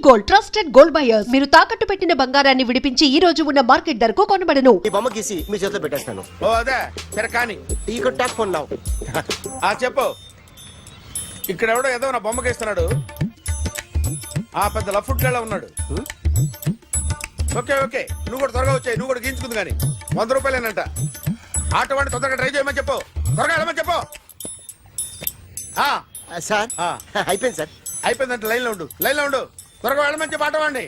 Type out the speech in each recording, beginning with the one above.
Gold, trusted gold buyers. మీరు తాకట్టు పెట్టిన బంగారాన్ని విడిపించి ఈ రోజు ఉన్న మార్కెట్ ధరకు కొనబడను. ఈ బొమ్మ గీసి మీ చేతిలో పెట్టేస్తాను. ఓ అదే సరే కానీ ఈ కుడ్ టాక్ ఫోన్ నౌ. చెప్పు. ఇక్కడ ఎవడో ఏదో నా బొమ్మకి ఇస్తున్నాడు. ఆ పెద్ద లఫుట్లా ఉన్నాడు. ఓకే ఓకే నువ్వు కూడా త్వరగా వచ్చాయి. నువ్వు కూడా గీంచుకుంది కానీ 100 రూపాయలేనంట. ఆటో వాడిని తొందరగా ట్రై చేయమని చెప్పు. త్వరగా వెళ్ళమని చెప్పు. సార్ అయిపోయింది సార్. అయిపోయిందంటే లైన్లో ఉండు, లైన్లో ఉండు. త్వరగా వెళ్ళమని చెప్పు ఆటో వాడిని.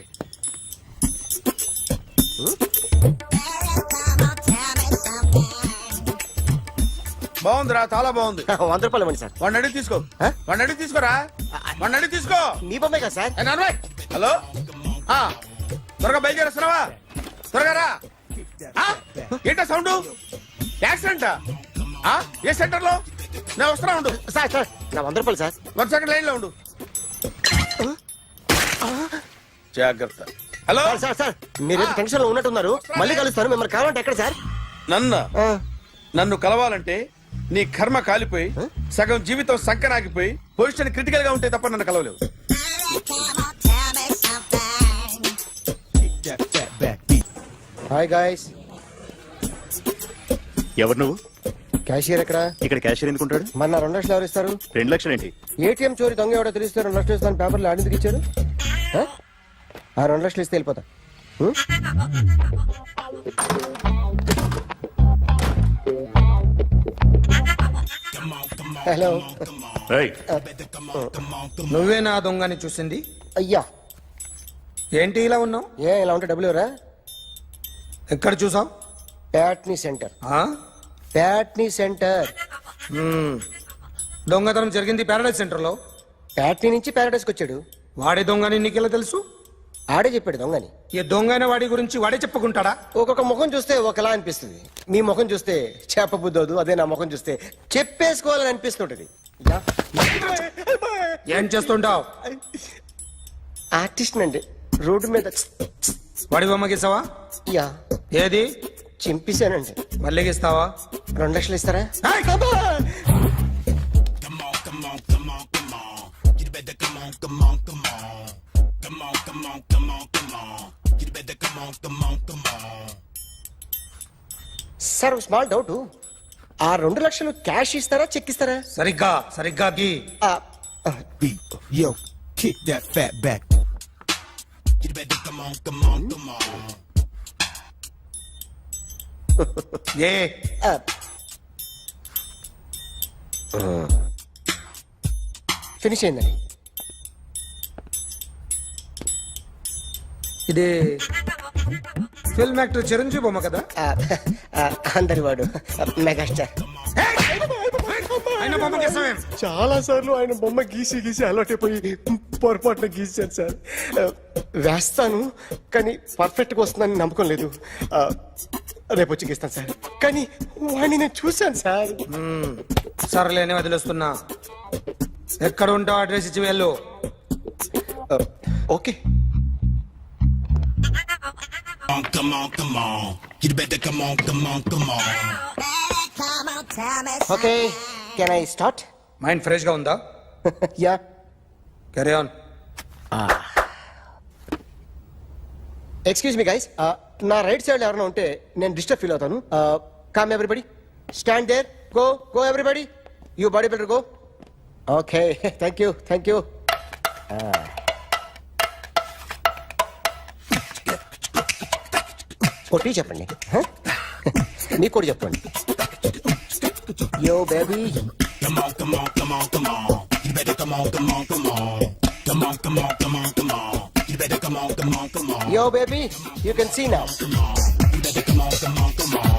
బాగుందిరా, చాలా బాగుంది. 100 రూపాయలు ఇవ్వండి సార్. వాడిని అడిగి తీసుకో. వాడిని అడిగి తీసుకోరా. వాడిని అడిగి తీసుకో. మీ బొమ్మే కదా సార్. హలో త్వరగా బయలుదేరేస్తున్నావా? త్వరగా రా. ఏంటా సౌండ్? యాక్సిడెంటా? ఏ సెంటర్ లో? నేను వస్తున్నా ఉండు. సార్ సార్ నా 100 రూపాయలు సార్. 1 సెకండ్ లైన్ లో ఉండు. జాగ్రత్త. హలో సార్ సార్ సార్ మీరు టెన్షన్ లో ఉన్నట్టున్నారు. మళ్ళీ కలుస్తాను. మిమ్మల్ని కావాలంటే ఎక్కడ సార్? నన్ను కలవాలంటే నీ కర్మ కాలిపోయి సగం జీవితం సంకనాగిపోయి పొజిషన్ క్రిటికల్ గా ఉంటే తప్ప నన్ను కలవలేవు. Hi guys. ఎవరు నువ్వు? క్యాషియర్ ఎక్కడ? ఇక్కడ క్యాషియర్ ఎందుకుంటాడు? మన 2 లక్షలు ఎవరు ఇస్తారు? 2 లక్షలు ఏంటి? ఏటీఎం చోరీ దొంగ ఎవడో తెలిస్తే 2 లక్షలు ఇస్తాను పేపర్లు ఆడిందుకు ఇచ్చారు. ఆ 2 లక్షలు ఇస్తే వెళ్ళిపోతా. హలో. ఏయ్, నువ్వే నా దొంగని చూసింది? అయ్యా ఏంటి ఇలా ఉన్నావు? ఇలా ఉంటే డబ్బులు ఎవరా? ఎక్కడ చూసావు? ప్యాట్నీ సెంటర్. ప్యాట్నీ సెంటర్. దొంగతనం జరిగింది ప్యారడైజ్ సెంటర్ లో. ప్యాట్నీ నుంచి ప్యారడైస్కి వచ్చాడు. వాడే దొంగని నీకెలా తెలుసు? ఆడే చెప్పాడు దొంగని. ఈ దొంగైన వాడి గురించి వాడే చెప్పుకుంటాడా? ఒక్కొక్క ముఖం చూస్తే ఒకలా అనిపిస్తుంది. మీ ముఖం చూస్తే చేపబుద్దోదు. అదే నా ముఖం చూస్తే చెప్పేసుకోవాలని అనిపిస్తుంటది. ఏం చేస్తుంటావు? ఆర్టిస్ట్ అండి. రోడ్డు మీద వాడి బొమ్మ గీసావా? యా ఏది? చింపేశానండి. మళ్ళీ గీస్తావా? 2 లక్షలు ఇస్తారా? Sir small doubt. ఆ 2 లక్షలు క్యాష్ ఇస్తారా చెక్ ఇస్తారా? సరిగ్గా సరిగ్గా గీ. Yo, kick that fat back. You better come on, come on, come on. A finish అయిందండి. ఇది ఫిల్మ్ యాక్టర్ చిరంజీవి బొమ్మ కదా? అందరి వాడు మెగాస్టార్. ఆయన బొమ్మ గీసావేం? చాలా సార్లు ఆయన బొమ్మ గీసి గీసి అలవాటైపోయి పొరపాటున గీసాను సార్. వేస్తాను కానీ పర్ఫెక్ట్ గా వస్తుందని నమ్మకం లేదు. రేపు వచ్చి గీస్తాను సార్. కానీ వాడిని నేను చూశాను సార్. సర్లేని వదిలేస్తున్నా. ఎక్కడ ఉంటావు అడ్రస్ ఇచ్చి వెళ్ళు. Okay. Come on, come on. You better come on, come on, come on. Okay can I start? Mind fresh గా ఉందా? Yeah carry on. Excuse me guys. నా రైట్ సైడ్ ఎవరైనా ఉంటే నేను డిస్టర్బ్ ఫీల్ అవుతాను. Come everybody, stand there. Go go everybody. You body builder go. Okay thank you thank you. కొట్టి చెప్పండి. మీకు కూడా చెప్పండి. Yo baby. Come on, come on, come on, come on. You better come on, come on, come on. Come on, come on, come on, come on. You better come on, come on, come on. Yo baby, you can see now. You better come on, come on, come on.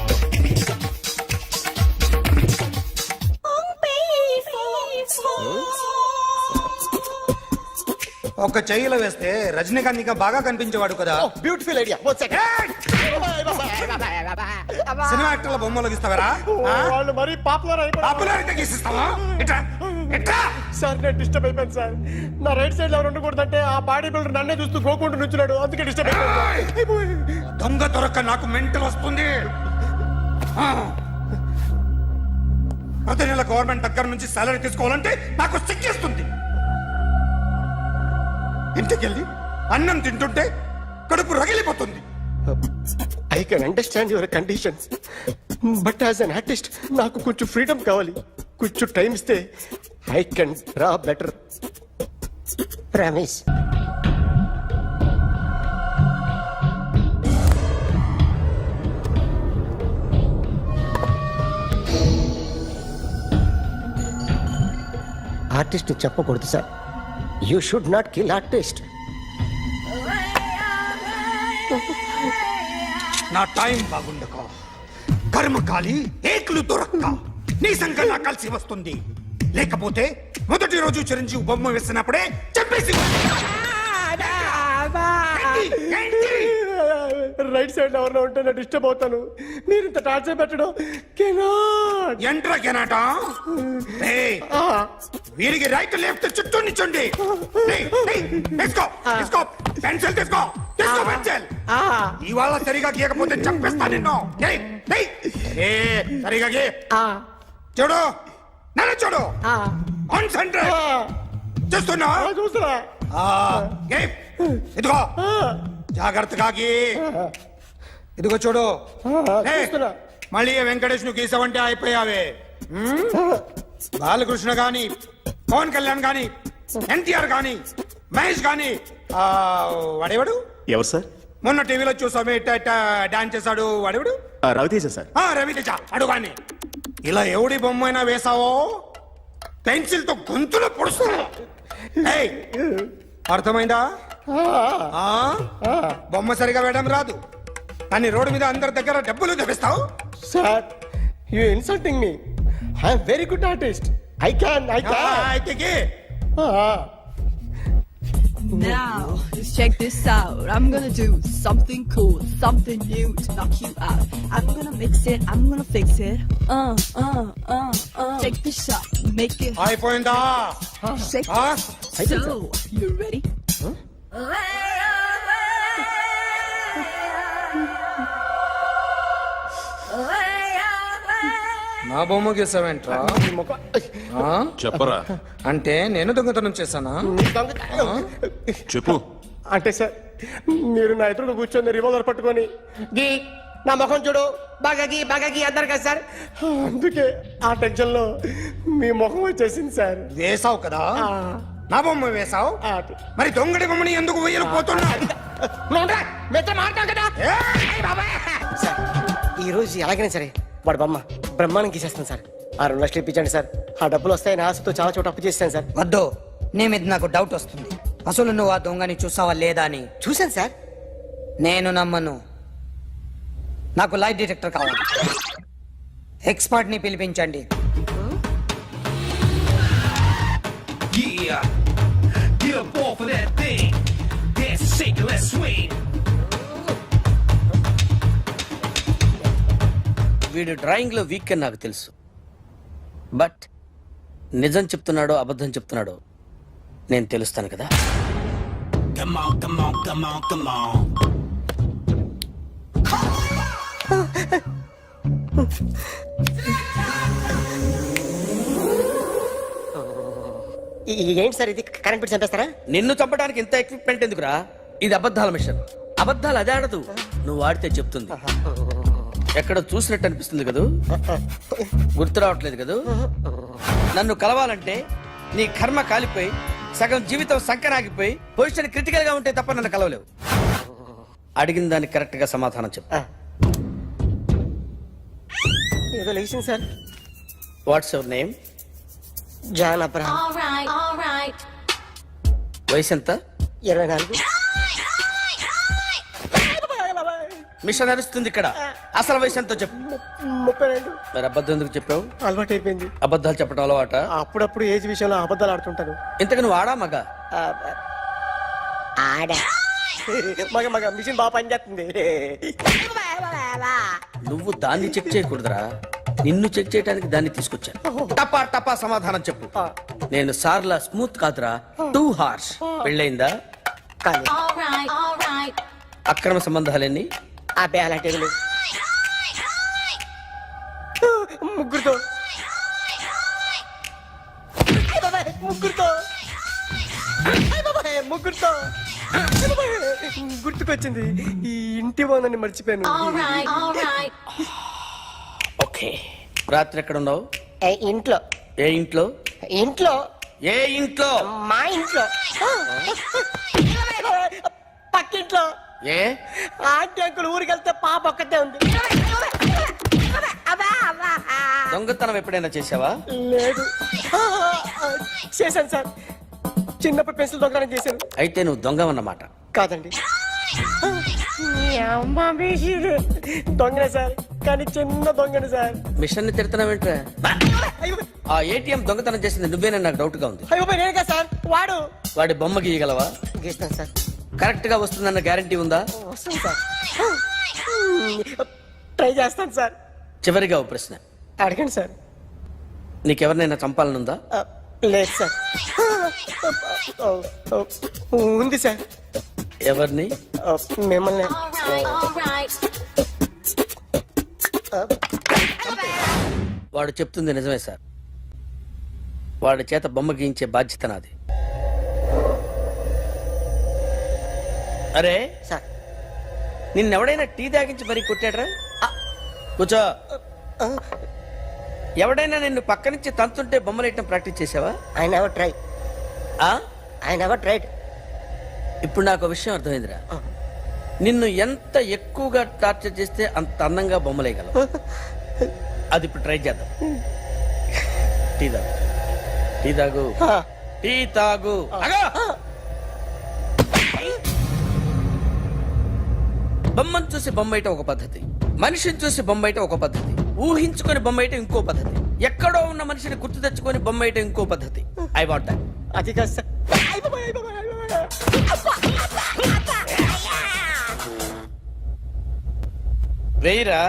ఒక చెయ్యిలో వేస్తే రజనీకాంత్ ఇంకా బాగా కనిపించేవాడు కదా. Beautiful idea. One second. Cinema యాక్టర్ల బొమ్మలు గీస్తావరా? వాళ్ళు మరి పాపులర్ అయిపోయారు. పాపులారిటీ గీసిస్తావా? ఇట్రా ఇట్రా. సార్ నేను డిస్టర్బ్ అయిపోయాను సార్. నా రైట్ సైడ్ ఎవరు ఉండకూడదంటే ఆ బాడీ బిల్డర్ నన్నే చూస్తూ గోకుంటూ నుంచున్నాడు. అందుకే డిస్టర్బ్ అయిపోయాను. దొంగ దొరక్క నాకు మెంటల్ వస్తుంది. ప్రతి నెల గవర్నమెంట్ దగ్గర నుంచి సాలరీ తీసుకోవాలంటే నాకు సిగ్గేస్తుంది. ఇంటికెళ్ళి అన్నం తింటుంటే కడుపు రగిలిపోతుంది. I can understand your conditions, but as an artist నాకు కొంచెం ఫ్రీడమ్ కావాలి. కొంచెం టైం ఇస్తే I can draw better. Promise. Artist చెప్పకూడదు sir. You should not kill artist. నా టైం బాగుండక కర్మకాలి ఏకులు దొరక్క నీ సంఘం నాకు కలిసి వస్తుంది. లేకపోతే మొదటి రోజు చిరంజీవి బొమ్మ వేసినప్పుడే చెప్పేసి రైట్ సైడ్ ఎవరిలో ఉంటే నేను డిస్టర్బ్ అవుతాను. మీరు ఇంత టార్చర్ పెట్టడం కెనాట్. ఎంట్రా కెనాట. వీరికి రైట్ లెఫ్ట్ చుట్టూ నిచ్చండి. పెన్సిల్ తీసుకో, తీసుకో పెన్సిల్. ఇవాళ సరిగా గీయకపోతే చంపేస్తా నిన్ను. సరిగా గీ. చూడు, నన్ను చూడు. కాన్సంట్రేట్ చూస్తున్నా. చూస్తున్నా. ఇదిగో జాగ్రత్తగా గీ. ఇదిగో చూడు. చూస్తున్నా. మళ్ళీ వెంకటేష్ ను గీసావంటే అయిపోయావే. బాలకృష్ణ గాని, పవన్ కళ్యాణ్ గాని, ఎన్టీఆర్ గాని, మహేష్ గాని, వాడేవాడు ఎవరు సార్? మొన్న టీవీలో చూసామే డాన్స్ చేశాడు వాడేవాడు? రవితేజ సార్. రవితేజ అడుగాని. ఇలా ఎవడి బొమ్మైనా వేసావో పెన్సిల్ తో గొంతులో పొడుస్తావు. అర్థమైందా? బొమ్మ సరిగా వేయడం రాదు కానీ రోడ్డు మీద అందరి దగ్గర డబ్బులు తెప్పిస్తావు. Sir, you insulting me. I'm very good artist. I can. అయితే Now, just check this out. I'm gonna do something cool, something new to knock you out. I'm gonna mix it, I'm gonna fix it. Take the shot, make it అయిపోయిందా? shake. So, you ready? నా బొమ్మ గీసావేంట్రా? చెప్పరా. అంటే నేను దొంగతనం చేశానా? చెప్పు. అంటే సార్, మీరు నా ఎదురుగా కూర్చొని రివాల్వర్ పట్టుకొని గీ, నా ముఖం చూడు, బాగా గీ అన్నారు కదా సార్. అందుకే ఆ టెన్షన్ లో మీ ముఖం వచ్చేసింది సార్. వేసావు కదా, నా బొమ్మ వేసావు. మరి దొంగడి బొమ్మని ఎందుకు వేయలు పోతున్నా? సార్, ఈ రోజు ఎలాగైనా సరే వాడు బొమ్మ బ్రహ్మాండం గీసేస్తాను సార్. 2 లక్షలు ఇప్పించండి సార్. ఆ డబ్బులు వస్తాయని ఆశతో చాలా చోట అప్పు చేస్తాను సార్. వద్దు, నీ మీద నాకు డౌట్ వస్తుంది. అసలు నువ్వు ఆ దొంగని చూసావా లేదా అని. చూశాను సార్. నేను నమ్మను. నాకు లైట్ డిటెక్టర్ కావాలి. ఎక్స్పర్ట్ ని పిలిపించండి. Yeah, get up off of that thing. Dance and shake and let's swing. వీడు డ్రాయింగ్ లో వీక్ అని నాకు తెలుసు. బట్ నిజం చెప్తున్నాడో అబద్ధం చెప్తున్నాడో నేను తెలుస్తాను కదా. Come on, come on, come on, come on. ఏంటి సార్ ఇది? కరెంట్ బిల్ చంపేస్తారా? నిన్ను చంపడానికి ఇంత ఎక్విప్మెంట్ ఎందుకురా? ఇది అబద్ధాల మిషన్. అబద్ధాలు అదే ఆడదు, నువ్వు ఆడితే చెప్తుంది. ఎక్కడ చూసినట్టు అనిపిస్తుంది కదూ, గుర్తు రావట్లేదు కదూ. నన్ను కలవాలంటే నీ కర్మ కాలిపోయి సగం జీవితం సంకరాగిపోయి పొజిషన్ క్రిటికల్ గా ఉంటే తప్ప నన్ను కలవలేవు. అడిగిన దానికి కరెక్ట్ గా సమాధానం చెప్పు. ఏదో లేచింది sir. What's your name? John Abraham. వయసు ఎంత? 24. మిషన్ నడుస్తుంది ఇక్కడ. అసలు వయసు ఎంతో చెప్పు. 32. మరి అబద్ధం ఎందుకు చెప్పావు? అలవాటు అయిపోయింది. అబద్ధాలు చెప్పడం అలవాట? అప్పుడప్పుడు ఏజ్ విషయంలో అబద్ధాలు ఆడుతుంటాను. ఇంతకు నువ్వు ఆడా మగ? ఆడా. మగ మిషన్ బాగా పనిచేస్తుంది. నువ్వు దాన్ని చెక్ చేయకూడదురా, నిన్ను చెక్ చేయడానికి దాన్ని తీసుకొచ్చాను. టపా టపా సమాధానం చెప్పు. నేను సార్లా స్మూత్ కాదురా, టూ హార్ష్. పెళ్ళయిందా? కానీ అక్రమ సంబంధాలన్నీ? అబ్బే అలాంటి ముగ్గురుతో ముగ్గురుతో గుర్తుకొచ్చింది. ఈ ఇంటి ఓనర్ని మర్చిపోయాను. ఓకే, రాత్రి ఎక్కడ ఉన్నావు? ఇంట్లో. ఏ ఇంట్లో? ఇంట్లో. ఏ ఇంట్లో? మా ఇంట్లో. పక్కింట్లో. ఏ ఆంటీ అంకుల్ ఊరికి వెళ్తే పాప ఒక్కతే ఉంది. దొంగతనం ఎప్పుడైనా చేసావా? లేదు. చేశాను సార్, చిన్నప్పుడు పెన్సిల్ దొంగతనం చేశాను. అయితే నువ్వు దొంగ అన్నమాట. కాదండి, దొంగనే సార్, కానీ చిన్న దొంగని సార్. మిషన్ ని తిడుతున్నావేంట్రా? ఆ ఏటీఎం దొంగతనం చేసింది నువ్వేనని నాకు డౌట్ గా ఉంది. అయ్యో నేనే కదా సార్, వాడు. వాడి బొమ్మ గీయగలవా? గీస్తాను సార్. కరెక్ట్ గా వస్తుందన్న గ్యారంటీ ఉందా? వస్తాను సార్, ట్రై చేస్తాను సార్. చివరిగా ఓ ప్రశ్న అడగండి సార్. నీకెవరినైనా చంపాలనుందా? లేదు సార్. ఉంది సార్. ఎవరిని? మిమ్మల్ని. వాడు చెప్తుంది నిజమే సార్. వాడి చేత బొమ్మ గీయించే బాధ్యత నాది. అరే సార్, నిన్నెవడైనా టీ తాగించి మరీ కొట్టాడ్రా? కూర్చో. ఎవడైనా నిన్ను పక్క నుంచి తంతుంటే బొమ్మలేయటం ప్రాక్టీస్ చేసావా? I never try. I never tried. ఇప్పుడు నాకు ఒక విషయం అర్థమైందిరా. నిన్ను ఎంత ఎక్కువగా టార్చర్ చేస్తే అంత అందంగా బొమ్మలేయగలవు. అది ఇప్పుడు ట్రై చేద్దాం. టీ తాగు, టీ తాగు, టీ తాగు. బొమ్మను చూసి బొమ్మేయటం ఒక పద్ధతి, మనిషిని చూసి బొమ్మేయటం ఒక పద్ధతి, ఊహించుకొని బొమ్మేయటం ఇంకో పద్ధతి, ఎక్కడో ఉన్న మనిషిని గుర్తు తెచ్చుకొని బొమ్మేయటం ఇంకో పద్ధతి. I want that. అది కాదు సార్. వెయ్యిరా.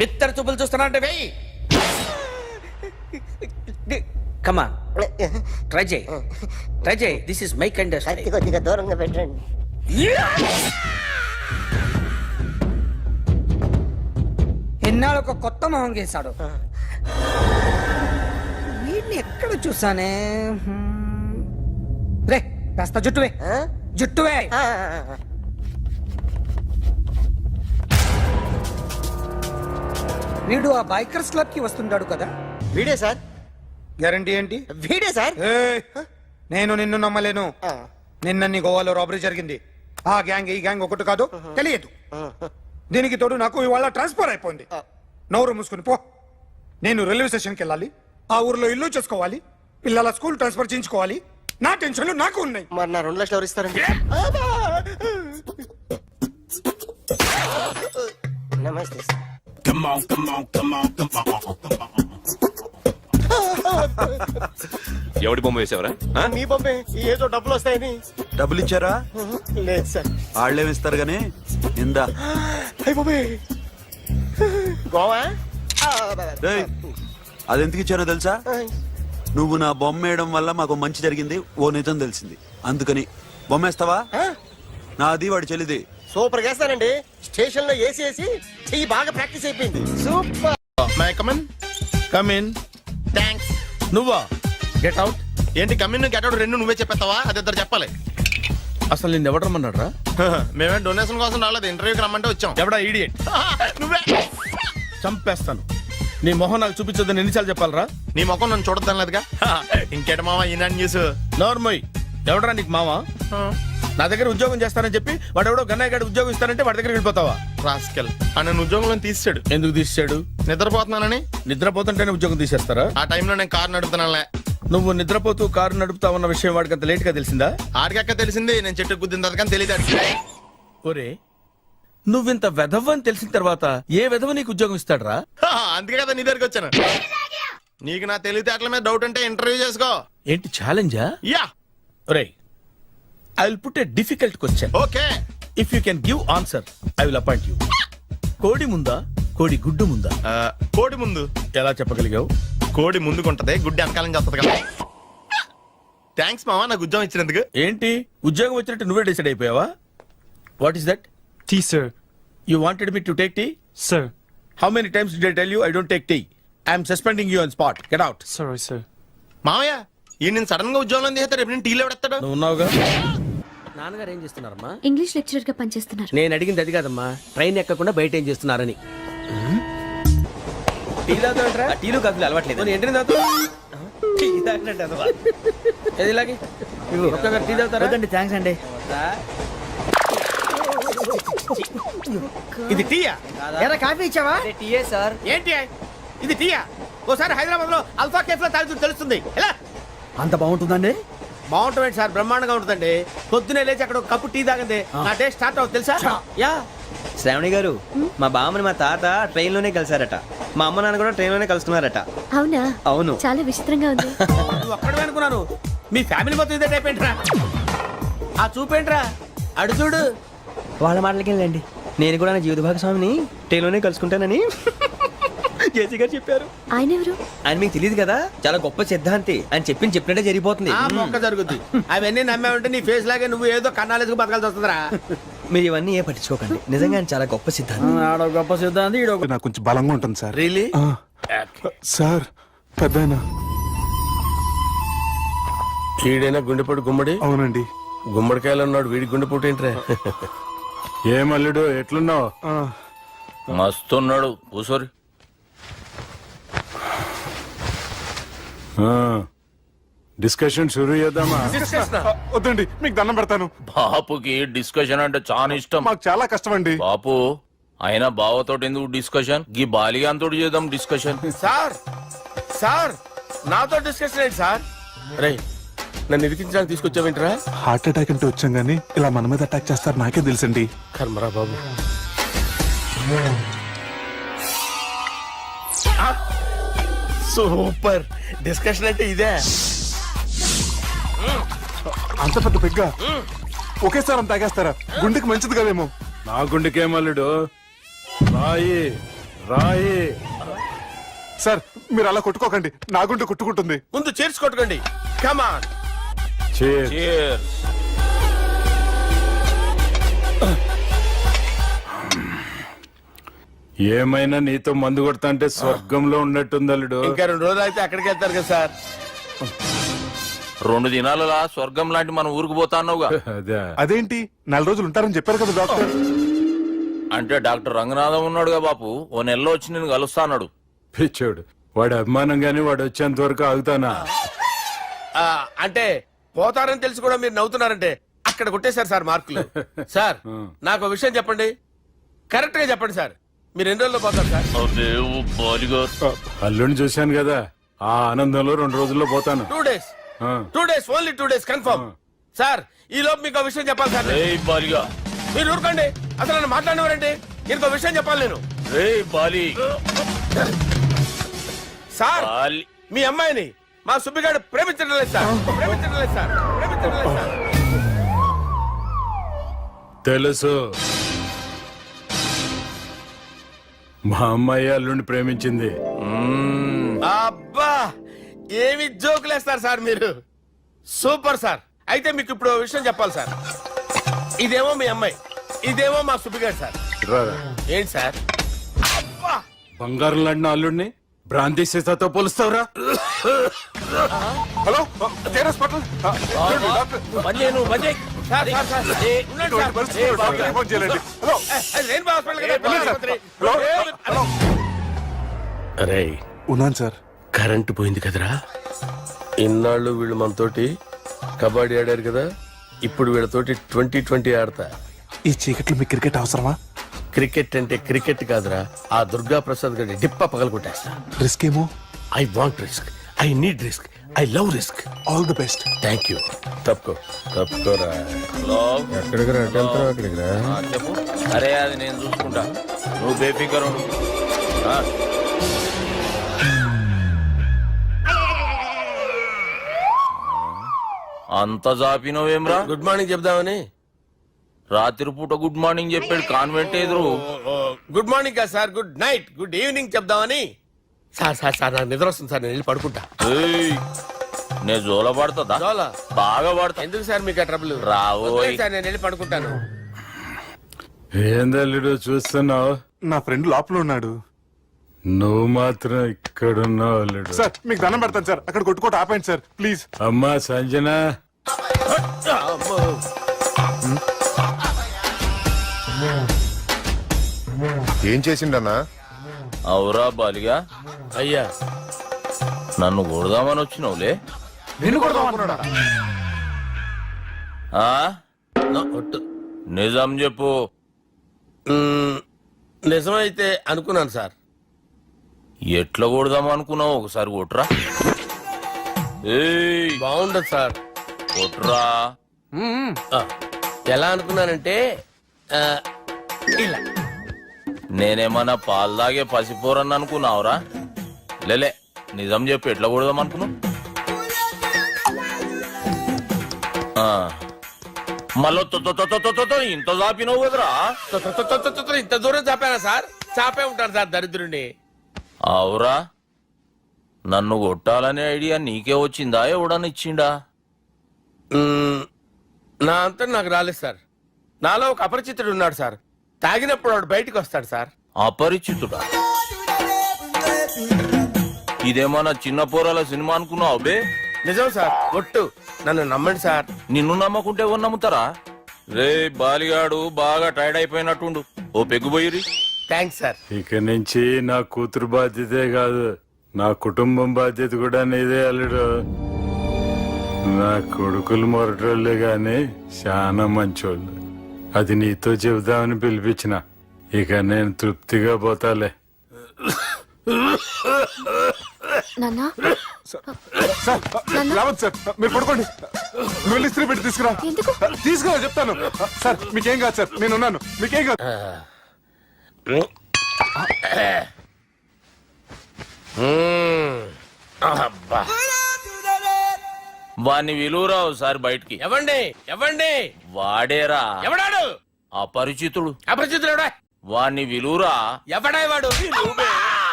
బిత్తర చూపులు చూస్తున్నా అంటే వెయ్యి. కమా, ట్రై చేయి, ట్రై చేయి. This is my kind. కొద్దిగా దూరంగా పెట్టండి. ఎన్నాళ్ళు ఒక కొత్త మొహం గీశాడు. వీడిని ఎక్కడ చూసానే? రే కాస్త జుట్టువే, జుట్టువే. వీడు ఆ బైకర్స్ క్లబ్ కి వస్తుంటాడు కదా? వీడే సార్. గ్యారంటీ ఏంటి? వీడే సార్. ఏయ్, నేను నిన్ను నమ్మలేను. నిన్న గోవాలో రాబరీ జరిగింది. ఆ గ్యాంగ్ ఈ గ్యాంగ్ ఒకటి కాదు, తెలియదు. దీనికి తోడు నాకు ఇవాళ ట్రాన్స్ఫర్ అయిపోయింది. నోరు మూసుకుని పో. నేను రైల్వే స్టేషన్కి వెళ్ళాలి, ఆ ఊర్లో ఇల్లు చేసుకోవాలి, పిల్లల స్కూల్ ట్రాన్స్ఫర్ చేయించుకోవాలి. నా టెన్షన్లు నాకు ఉన్నాయి. మరి నా 2 లక్షలు ఎవరు ఇస్తారండి? నమస్తే sir. Come on, come on, come on, come on, come on. ఎవడి బొమ్మ వేసావరా? మీ బొమ్మే, ఏదో డబ్బులు వస్తాయని. డబ్బులు ఇచ్చారా? లేదు సార్. వాళ్ళేమి ఇస్తారు గానీ ఇందా. అయ్య బొమ్మే, గోవా. రేయ్, అది ఎందుకు ఇచ్చానో తెలుసా? నువ్వు నా బొమ్మ వేయడం వల్ల మాకు మంచి జరిగింది, ఓ నిజం తెలిసింది. అందుకని బొమ్మేస్తావా? నాది వాడి చెల్లిది. సూపర్ చేస్తానండి. స్టేషన్ లో ఏసీ వేసి చెయ్యి బాగా ప్రాక్టీస్ అయిపోయింది. Super. My come on. Come in. Thanks. నువ్వా? Get out. ఏంటి కమిన్ గెట్ అవుట్ రెండు నువ్వే చెప్పేస్తావా? అది ఇద్దరు చెప్పాలి. అసలు నిన్ను ఎవడు రమ్మన్నాడు రా? మేమే డొనేషన్ కోసం రాలేదు, ఇంటర్వ్యూకి రమ్మంటే వచ్చాం. ఎవడా ఈడియట్? నువ్వే. చంపేస్తాను. నీ మొహం నాకు చూపించొద్దని ఎన్నిసార్లు చెప్పాలరా? నీ ముఖం నన్ను చూడద్దాం లేదుగా. ఇంకేట మామ ఈనాడు న్యూస్. నోర్మోయ్, ఎవడరా నీకు మావా? నా దగ్గర ఉద్యోగం చేస్తానని చెప్పి వాడెవడో గన్నయ్య గారి ఉద్యోగం ఇస్తానంటే వాడి దగ్గర వెళ్ళిపోతావా? రాస్కెల్. నన్ను ఉద్యోగంలో తీసాడు. ఎందుకు తీసాడు? నిద్రపోతున్నానని. నిద్రపోతుంటేనే ఉద్యోగం తీసేస్తారా? ఆ టైంలో నేను కారు నడుపుతున్నానులే. నువ్వు నిద్రపోతూ కారు నడుపుతావన్న విషయం వాడికి అంత లేట్ గా తెలిసిందా? ఆడికక్క తెలిసింది, నేను చెట్టు గుద్దిన తర్వాత కానీ తెలియదు. ఒరే, నువ్వింత వెధవని తెలిసిన తర్వాత ఏ వెధవ నీకు ఉద్యోగం ఇస్తాడరా? అందుకే కదా నీ దగ్గరికి వచ్చాను. నీకు నా తెలివితేటల మీద డౌట్ అంటే ఇంటర్వ్యూ చేసుకో. ఏంటి ఛాలెంజా? యా. ఒరే, I will put a difficult question. Okay. If you can give answer I will appoint you. కోడి ముందా, కోడి గుడ్డు ముందా? కోడి ముందు. ఎలా చెప్పగలిగావు? కోడి ముందుకుంటది, గుడ్డి వెనకాలం చేస్తుంది కదా. థ్యాంక్స్ మామ, నాకు ఉద్యోగం ఇచ్చినందుకు. ఏంటి ఉద్యోగం వచ్చినట్టు నువ్వే డిసైడ్ అయిపోయావా? What is that? Tea, sir. You wanted me to take tea? Sir. How many times did I tell you I don't take tea? I am suspending you on spot. Get out. Sorry, sir. మామయ్య, ఈ నేను sudden గా ఉద్యోగంలో తీస్తే రేపు నేను టీలో పెడతాడు. నువ్వు ఉన్నావుగా. నాన్నగారు ఏం చేస్తున్నారమ్మా? ఇంగ్లీష్ లెక్చరర్ గా పనిచేస్తున్నారు. నేను అడిగింది అది కాదమ్మా, ట్రైన్ ఎక్కకుండా బయట ఏం చేస్తున్నారని. టీ తాగుతాంట్రా? టీలు కాఫీలు అలవాట్లేదు. ఎంట్రీ తాగుతా ఏది ఇలాగే ఒక్కగారు టీ తాగుతారా? థ్యాంక్స్ అండి. ఇది టీయా? కాఫీ ఇచ్చావా? టీయే సార్. ఏంటి ఇది టీయా? ఓసారి హైదరాబాద్ లో అల్ఫా కేఫ్ లో తాగుతూ తెలుస్తుంది. ఎలా అంత బాగుంటుందండి? బాగుంటుంది సార్, బ్రహ్మాండంగా ఉంటుందండి. పొద్దునే లేచి అక్కడ ఒక కప్పు టీ తాగింది నా డే స్టార్ట్ అవుతుంది తెలుసా? యా. శ్రావణి గారు, మా బామ్మని మా తాత ట్రైన్ లోనే కలిసారట. మా అమ్మ నాన్న కూడా ట్రైన్ లోనే కలుస్తున్నారట. అవునా? అవును. చాలా విచిత్రంగా ఉంది. నువ్వు ఒక్కడే అనుకున్నాను, మీ ఫ్యామిలీ మొత్తం ఇదే టైప్ ఏంట్రా? ఆ చూపేంట్రా, అడు చూడు. వాళ్ళ మాటలకి వెళ్ళండి. నేను కూడా నా జీవిత భాగస్వామిని ట్రైన్ లోనే కలుసుకుంటానని జేసీ గారు చెప్పారు. ఆయన ఎవరు? ఆయన మీకు తెలియదు కదా, చాలా గొప్ప సిద్ధాంతి అని చెప్పినట్టే జరిగిపోతుంది. ఆ మొక్క జరుగుద్ది. అవన్నీ నమ్మావంటే నీ ఫేస్ లాగే నువ్వు ఏదో కన్నాలేసుకు బతకాల్సి వస్తుందిరా. మీరు ఇవన్నీ ఏ పట్టించుకోకండి. నిజంగా ఆయన చాలా గొప్ప సిద్ధాంతి. గొప్ప సిద్ధాంతి. నాకు కొంచెం బలంగా ఉంటుంది సార్. రియలీ? సార్ పెద్దయినా. ఈడైనా గుండెపోటు గుమ్మడి? అవునండి. గుమ్మడికాయలు ఉన్నాడు, వీడి గుండెపోటు ఏంట్రా? ఏమల్లుడు ఎట్లున్నావు? మస్తున్నాడు కూసోరి. డిస్కషన్ షురూ చేద్దామా? వద్దండి, మీకు దండం పెడతాను. బాపుకి డిస్కషన్ అంటే చాలా ఇష్టం. మాకు చాలా కష్టం అండి. బాపు అయినా బావతోటి ఎందుకు డిస్కషన్? గీ బాలిగాంతోటి చేద్దాం డిస్కషన్. సార్ సార్ నాతో డిస్కషన్ ఏంటి సార్? రే నన్ను ఇరికించడానికి తీసుకొచ్చావేంట్రా? హార్ట్ అటాక్ అంటే వచ్చాం గానీ ఇలా మన మీద అటాక్ చేస్తారు నాకే తెలుసండి. కర్మరా బాబు. సూపర్ డిస్కషన్ అంటే ఇదే. అంత పెద్ద పెగ్గ ఒకేసారి అంత తాగేస్తారా? గుండెకి మంచిది కదేమో. నా గుండెకేమల్లుడు రాయి రాయి. సార్ మీరు అలా కొట్టుకోకండి, నా గుండె కొట్టుకుంటుంది. ముందు చేర్చి కొట్టుకోండి. కమాన్. Cheers. ఏమైనా నీతో మందు కొడతా అంటే స్వర్గంలో ఉన్నట్టుంది అల్లుడు. ఇంకా 2 రోజులు అయితే అక్కడికి వెళ్తారు కదా సార్. 2 దినాలలా స్వర్గం లాంటి మన ఊరికి పోతాన్నావుగా. అదేంటి 4 రోజులు ఉంటారని చెప్పారు కదా డాక్టర్. అంటే డాక్టర్ రంగనాథం ఉన్నాడుగా బాపు, ఓ నెలలో వచ్చి నేను కలుస్తాన్నాడు. పిచ్చోడు, వాడి అభిమానంగానే వాడు వచ్చేంత వరకు ఆగుతానా? అంటే పోతారని తెలిసి కూడా మీరు నవ్వుతున్నారంటే అక్కడ కొట్టేశారు సార్ మార్కులు. సార్ నాకు ఒక విషయం చెప్పండి, కరెక్ట్ గా చెప్పండి సార్. మీరు ఎన్ని రోజుల్లో పోతారు సార్? అల్లుడిని చూశాను కదా, ఆ ఆనందంలో 2 రోజుల్లో పోతాను. 2 days. 2 days, only 2 days confirm. Sir ఈ లోపు మీకు విషయం చెప్పాలి సార్. మీరు ఊరుకోండి, అసలు నన్ను మాట్లాడినవారంటే ఇంకో విషయం చెప్పాలి నేను. సార్ మీ అమ్మాయిని మా సుబ్బిగాడు ప్రేమించడం లేదు సార్. ప్రేమించడం లేదు సార్. ప్రేమించడం లేదు సార్. తెలుసు, మా అమ్మాయి అల్లుడిని ప్రేమించింది. అబ్బా ఏమి జోకులేస్తారు సార్ మీరు. Super sir. అయితే మీకు ఇప్పుడు ఓ విషయం చెప్పాలి సార్. ఇదేమో మీ అమ్మాయి, ఇదేమో మా సుబ్బిగాడు సార్. ఏంటి సార్? అబ్బా బంగారం లాంటి అల్లుడిని భ్రాంతి సీతతో పోలుస్తావురా? Hello hospital. Sir sir sir ఉండండి సార్. హలో అది రెయిన్బో హాస్పిటల్ కదా. అరే ఉన్నాను సార్. కరెంటు పోయింది కదరా. ఇన్నాళ్ళు వీళ్ళు మనతోటి కబడ్డీ ఆడారు కదా, ఇప్పుడు వీళ్ళతోటి 2020 ఆడతా. ఈ చీకట్లో మీ క్రికెట్ అవసరమా? క్రికెట్ అంటే క్రికెట్ కాదురా, ఆ దుర్గా ప్రసాద్ గారి డిప్ప పగల కొట్టేస్తా. రిస్క్ ఏమో. I want risk, I need risk, I love risk. All the best. Thank you. తప్పుకోరా. ఎక్కడికి రా? అక్కడికి రా. చెప్పు. అరే అది నేను చూసుకుంటా, నువ్వు బేఫికర్ ఉండు. అంత జాపినవేమ్రా? గుడ్ మార్నింగ్ చెప్దామని. రాత్రి పూట గుడ్ మార్నింగ్ చెప్పాడు కాన్వెంట్ ఎదురు. గుడ్ మార్నింగ్ కాదు sir, good night, good evening చెప్దామని. సార్ సార్ సార్ నాకు నిద్ర వస్తుంది సార్, నేను వెళ్ళి పడుకుంటా. నేను జోల పడుతుందా? జోల బాగా పడతా. ఎందుకు సార్ మీకు ట్రబుల్? రావోయ్ సార్ నేను వెళ్ళి పడుకుంటాను. ఏందల్లుడు చూస్తున్నావు? నా ఫ్రెండ్ లోపల ఉన్నాడు, నువ్వు మాత్రం ఇక్కడున్నావు అల్లుడు. సార్ మీకు దండం పెడతాను సార్, అక్కడ కొట్టుకోట ఆపండి సార్ ప్లీజ్. అమ్మా సంజన. ఏం చేసిండన్నా? అవురా బాలిగా, అయ్యా నన్ను కొడదామని వచ్చినావులే. నిన్ను కూడా అనుకున్నాడా? ఆ? ఒట్టు. నిజం చెప్పు. నిజమైతే అనుకున్నాను సార్. ఎట్లా కొడదాం అనుకున్నావు? ఒకసారి కొట్రా. ఏయ్, బాగుండదు సార్. కొట్రా. ఆ, ఎలా అనుకున్నానంటే ఆ, ఇలా. నేనేమన్నా పాలు తాగే పసిపోరని అనుకున్నావురా? లేలే, నిజం చెప్పు, ఎట్లా కొడదాం అనుకున్నావు? మళ్ళీ ఇంత చాపినావు కదరా? ఇంత దూరం చాపానా సార్? చాపే ఉంటాను సార్ దరిద్రుడిని. అవురా, నన్ను కొట్టాలనే ఐడియా నీకే వచ్చిందా? ఎవడన్నా ఇచ్చిండా? నా అంతా నాకు రాలేదు సార్. నాలో ఒక అపరిచితుడు ఉన్నాడు సార్. తాగినప్పుడు వాడు బయటికి వస్తాడు సార్. అపరిచితుడా? ఇదేమన్నా చిన్న పోరాల సినిమా అనుకున్నావు బే? నిజం సార్, ఒట్టు. నన్ను నమ్మండి సార్. నిన్ను నమ్మకుంటే ఎవరు నమ్ముతారా? రే బాలిగాడు బాగా టైర్డ్ అయిపోయినట్టుండు, ఓ పెగ్గుబోయిరి. Thanks sir. ఇక నుంచి నా కూతురు బాధ్యతే కాదు, నా కుటుంబం బాధ్యత కూడా నీదే అల్లుడు. నా కొడుకులు మొరటోళ్ళే గాని చాలా మంచోళ్ళు. అది నీతో చెబుదామని పిలిపించిన. ఇక నేను తృప్తిగా పోతాలే. రావద్దు సార్, మీరు పడుకోండి. వెళ్ళి ఇస్త్రీ పెట్టి తీసుకురా. తీసుకురా చెప్తాను. సార్ మీకేం కాదు సార్, నేను ఉన్నాను. మీకేం కాదు. అబ్బా. వాణ్ణి విలువరా ఒకసారి బయటికి. ఎవండి ఎవండి? వాడేరా, ఎవడాడు? అపరిచితుడు. అపరిచితుడు ఎవడా? వాణ్ణి విలువరా. ఎవడా వాడు?